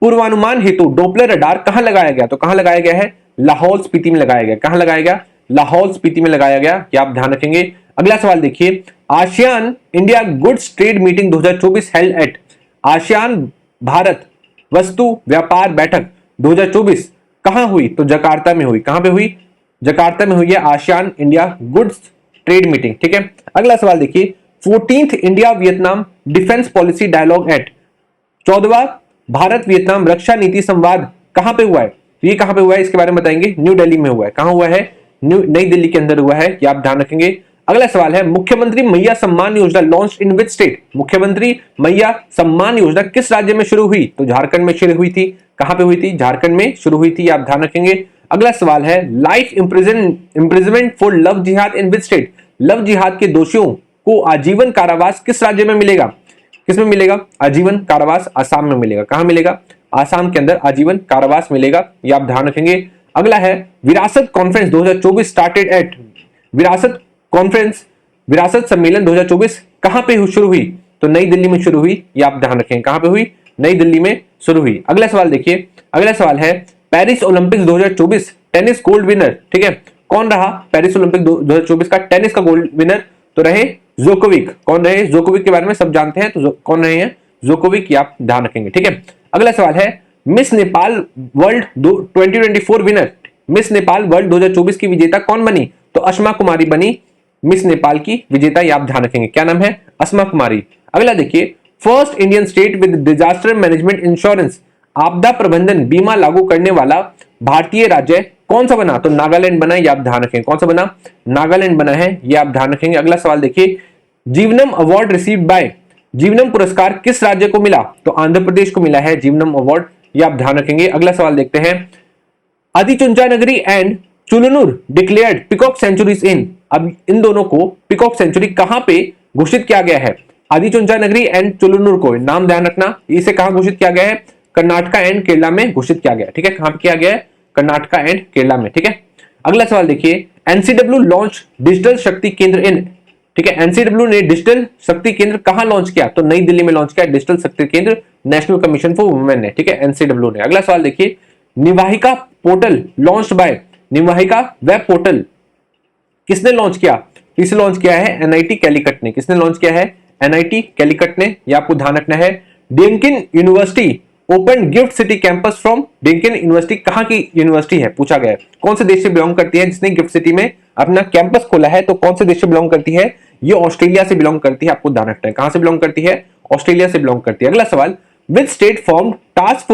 पूर्वानुमान हेतु डोपलर रडार कहां लगाया गया? तो कहां लगाया गया है? लाहौल स्पीति में लगाया गया। कहां लगाया गया? लाहौल स्पीति में लगाया गया। क्या आप ध्यान रखेंगे। अगला सवाल देखिए, ASEAN India goods trade meeting 2024 held at? ASEAN Bharat वस्तु व्यापार बैठक 2024 कहां हुई? तो जकार्ता में हुई। कहां पे हुई? जकार्ता में हुई है ASEAN India goods trade meeting, ठीक है। अगला सवाल देखिए, 14th India Vietnam defence policy dialogue at? 14वां भारत वियतनाम रक्षा नीति संवाद कहां पे हुआ है? ये कहां पे हुआ है इसके बारे में बताएंगे। न्यू दिल्ली में हुआ है। कहां हुआ है? नई दिल्ली के अंदर हुआ है। ये आप ध्यान रखेंगे। अगला सवाल है, मुख्यमंत्री मैया Samman Yojana launch in which state? मुख्यमंत्री मैया सम्मान योजना किस राज्य में शुरू हुई? तो झारखंड में शुरू हुई थी। कहां पे हुई थी? झारखंड में शुरू हुई थी, आप ध्यान रखेंगे। अगला सवाल है, लाइफ इम्प्रिजनमेंट फॉर लव जिहाद इन विच स्टेट? लव जिहाद के दोषियों को आजीवन कारावास किस राज्य में मिलेगा? किस में मिलेगा? आजीवन कारावास आसाम में मिलेगा। कहां मिलेगा? आसाम के अंदर आजीवन कारावास मिलेगा, ये आप ध्यान रखेंगे। अगला है, विरासत कॉन्फ्रेंस 2024 स्टार्टेड एट? विरासत कॉन्फ्रेंस, विरासत सम्मेलन 2024 कहां पे शुरू हुई? तो नई दिल्ली में शुरू हुई, ये आप ध्यान रखें। कहां पे हुई? नई दिल्ली में शुरू हुई। अगला सवाल देखिए, अगला सवाल है, Paris Olympics 2024 tennis gold winner, ठीक है, कौन रहा पेरिस ओलंपिक 2024 का टेनिस का गोल्ड विनर? तो रहे जोकोविक। कौन रहे? जोकोविक के बारे में सब जानते हैं, तो कौन रहे हैं? जोकोविक, ये आप ध्यान रखेंगे, ठीक है। अगला सवाल है, miss Nepal world 2024 winner, miss Nepal world 2024 की विजेता कौन बनी? तो अस्मा कुमारी बनी मिस नेपाल की विजेता, ये आप ध्यान रखेंगे। क्या नाम है? अस्मा कुमारी। अगला देखिए, first Indian state with disaster management insurance, आपदा प्रबंधन बीमा लागू करने वाला भारतीय राज्य कौन सा बना? तो नागालैंड बना, ये आप ध्यान रखेंगे। कौन सा बना? नागालैंड बना है, ये आप ध्यान रखेंगे। अगला सवाल देखिए, जीवनम अवार्ड रिसीव्ड बाय, जीवनम पुरस्कार किस राज्य को मिला? तो आंध्र प्रदेश को मिला है जीवनम अवार्ड, ये आप ध्यान रखेंगे। अगला सवाल देखते हैं, आदिचुंचा नगरी एंड चुलुनुर डिक्लेयर्ड पिकॉक सेंचुरीज इन, अब इन दोनों को पिकॉक सेंचुरी कहां पे घोषित किया गया है? आदिचुंचा नगरी एंड चुलुनुर को, नाम ध्यान रखना, इसे कहां घोषित किया गया है? कर्नाटका एंड केरला में घोषित किया गया, ठीक है। कहां पे किया गया है? कर्नाटका एंड केरला में, ठीक है। अगला सवाल देखिए, एनसीडब्ल्यू लॉन्च डिजिटल शक्ति केंद्र इन, ठीक है, एनसीडब्ल्यू ने डिजिटल शक्ति केंद्र कहां लॉन्च किया? तो नई दिल्ली में लॉन्च किया डिजिटल शक्ति केंद्र, नेशनल कमीशन फॉर वुमेन ने, ठीक है, एनसीडब्ल्यू ने। अगला सवाल देखिए, Nivahika portal launch by, Nivahika web portal किसने लॉन्च किया? इसे लॉन्च किया है एनआईटी कैलिकट ने। किसने लॉन्च किया है? एनआईटी कैलिकट ने, ये आपको ध्यान रखना है। Deakin university open GIFT City campus from, Deakin university कहां की यूनिवर्सिटी है पूछा गया है, कौन से देश से बिलोंग करती है जिसने गिफ्ट सिटी में अपना कैंपस खोला है? तो कौन से देश से बिलोंग करती है? ये ऑस्ट्रेलिया से बिलोंग करती है, आपको ध्यान रखना है। कहां से बिलोंग करती है? ऑस्ट्रेलिया से बिलोंग करती है। अगला सवाल, which state form task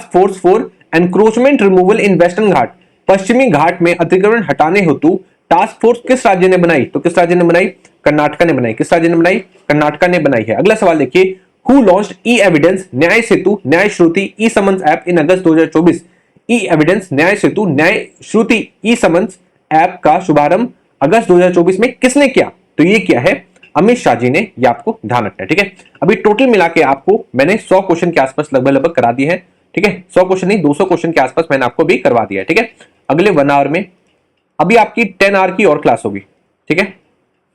force for encroachment removal in western Ghat, पश्चिमी घाट में अतिक्रमण हटाने हेतु टास्क फोर्स किस राज्य ने बनाई? तो किस राज्य ने बनाई? कर्नाटका ने बनाई। किस राज्य ने बनाई? कर्नाटका ने बनाई है। अगला सवाल देखिए, who launched E evidence Nyaya Setu Nyaya Shruti e summons app in August 2024? E evidence Nyaya Setu Nyaya Shruti e summons app का शुभारंभ अगस्त 2024 में किसने किया? तो ये किया है अमित शाह जी ने, ये आपको ध्यान रखना है, ठीक है। अभी टोटल मिला के आपको मैंने 100 क्वेश्चन के आसपास लगभग करा दिए हैं, ठीक है। 100 क्वेश्चन नहीं, 200 क्वेश्चन के आसपास मैंने आपको भी करवा दिया है, ठीक है। अगले 1 आवर में अभी आपकी 10 आवर की और क्लास होगी, ठीक है।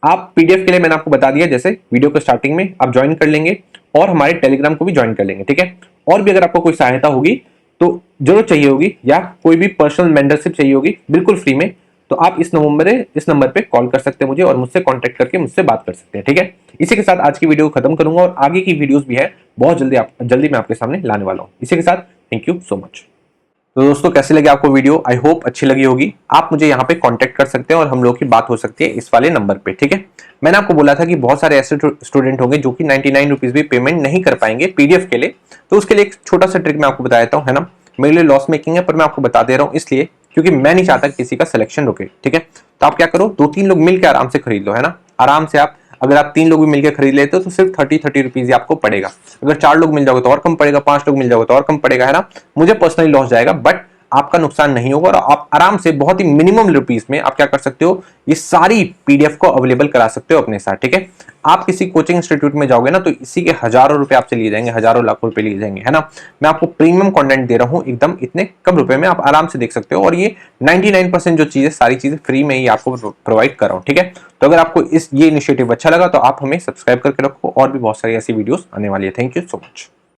आप पीडीएफ के लिए मैंने आपको बता दिया, जैसे वीडियो के स्टार्टिंग में आप ज्वाइन कर लेंगे और हमारे टेलीग्राम को भी ज्वाइन कर लेंगे, ठीक है। और भी अगर आपको कोई सहायता होगी तो जरूर चाहिए होगी, या कोई भी पर्सनल मेंटरशिप चाहिए होगी बिल्कुल फ्री में, तो आप इस नंबर पे कॉल कर सकते हैं मुझे और मुझसे कांटेक्ट करके मुझसे बात कर सकते हैं, ठीक है। इसी के साथ आज की वीडियो को खत्म करूंगा और आगे की वीडियोस भी है बहुत जल्दी मैं आपके सामने लाने वाला हूं। इसी के साथ थैंक यू सो मच। तो दोस्तों, कैसी लगी आपको वीडियो? आई होप अच्छी लगी होगी। आप मुझे यहाँ पे कांटेक्ट कर सकते हैं और हम लोग की बात हो सकती है इस वाले नंबर पे, ठीक है। मैंने आपको बोला था कि बहुत सारे ऐसे स्टूडेंट होंगे जो कि 99 रुपीज भी पेमेंट नहीं कर पाएंगे पीडीएफ के लिए, तो उसके लिए एक छोटा सा ट्रिक मैं आपको बता देता हूँ, है ना। मेरे लिए लॉस मेकिंग है पर मैं आपको बता दे रहा हूँ इसलिए क्योंकि मैं नहीं चाहता किसी का सिलेक्शन रुके, ठीक है। तो आप क्या करो, 2-3 लोग मिलकर आराम से खरीद लो, है ना। आराम से आप, अगर आप 3 लोग भी मिलकर खरीद लेते हो तो सिर्फ 30 रुपीज ही आपको पड़ेगा। अगर 4 लोग मिल जाओगे तो और कम पड़ेगा, 5 लोग मिल जाओगे तो और कम पड़ेगा, है ना। मुझे पर्सनली लॉस जाएगा बट आपका नुकसान नहीं होगा और आप आराम से बहुत ही मिनिमम रुपीस में आप क्या कर सकते हो, ये सारी पीडीएफ को अवेलेबल करा सकते हो अपने साथ, ठीक है। आप किसी कोचिंग इंस्टीट्यूट में जाओगे ना तो इसी के हजारों रुपए आपसे लिए जाएंगे, हजारों लाखों रुपए लिए जाएंगे, है ना। मैं आपको प्रीमियम कंटेंट दे रहा हूं एकदम इतने कम रुपए में, आप आराम से देख सकते हो और ये 99% जो चीजें, सारी चीजें फ्री में ही आपको प्रोवाइड कर रहा हूं, ठीक है। तो अगर आपको ये इनिशिएटिव अच्छा लगा तो आप हमें सब्सक्राइब करके रखो और भी बहुत सारी ऐसी वीडियोस आने वाली है। Thank you so much.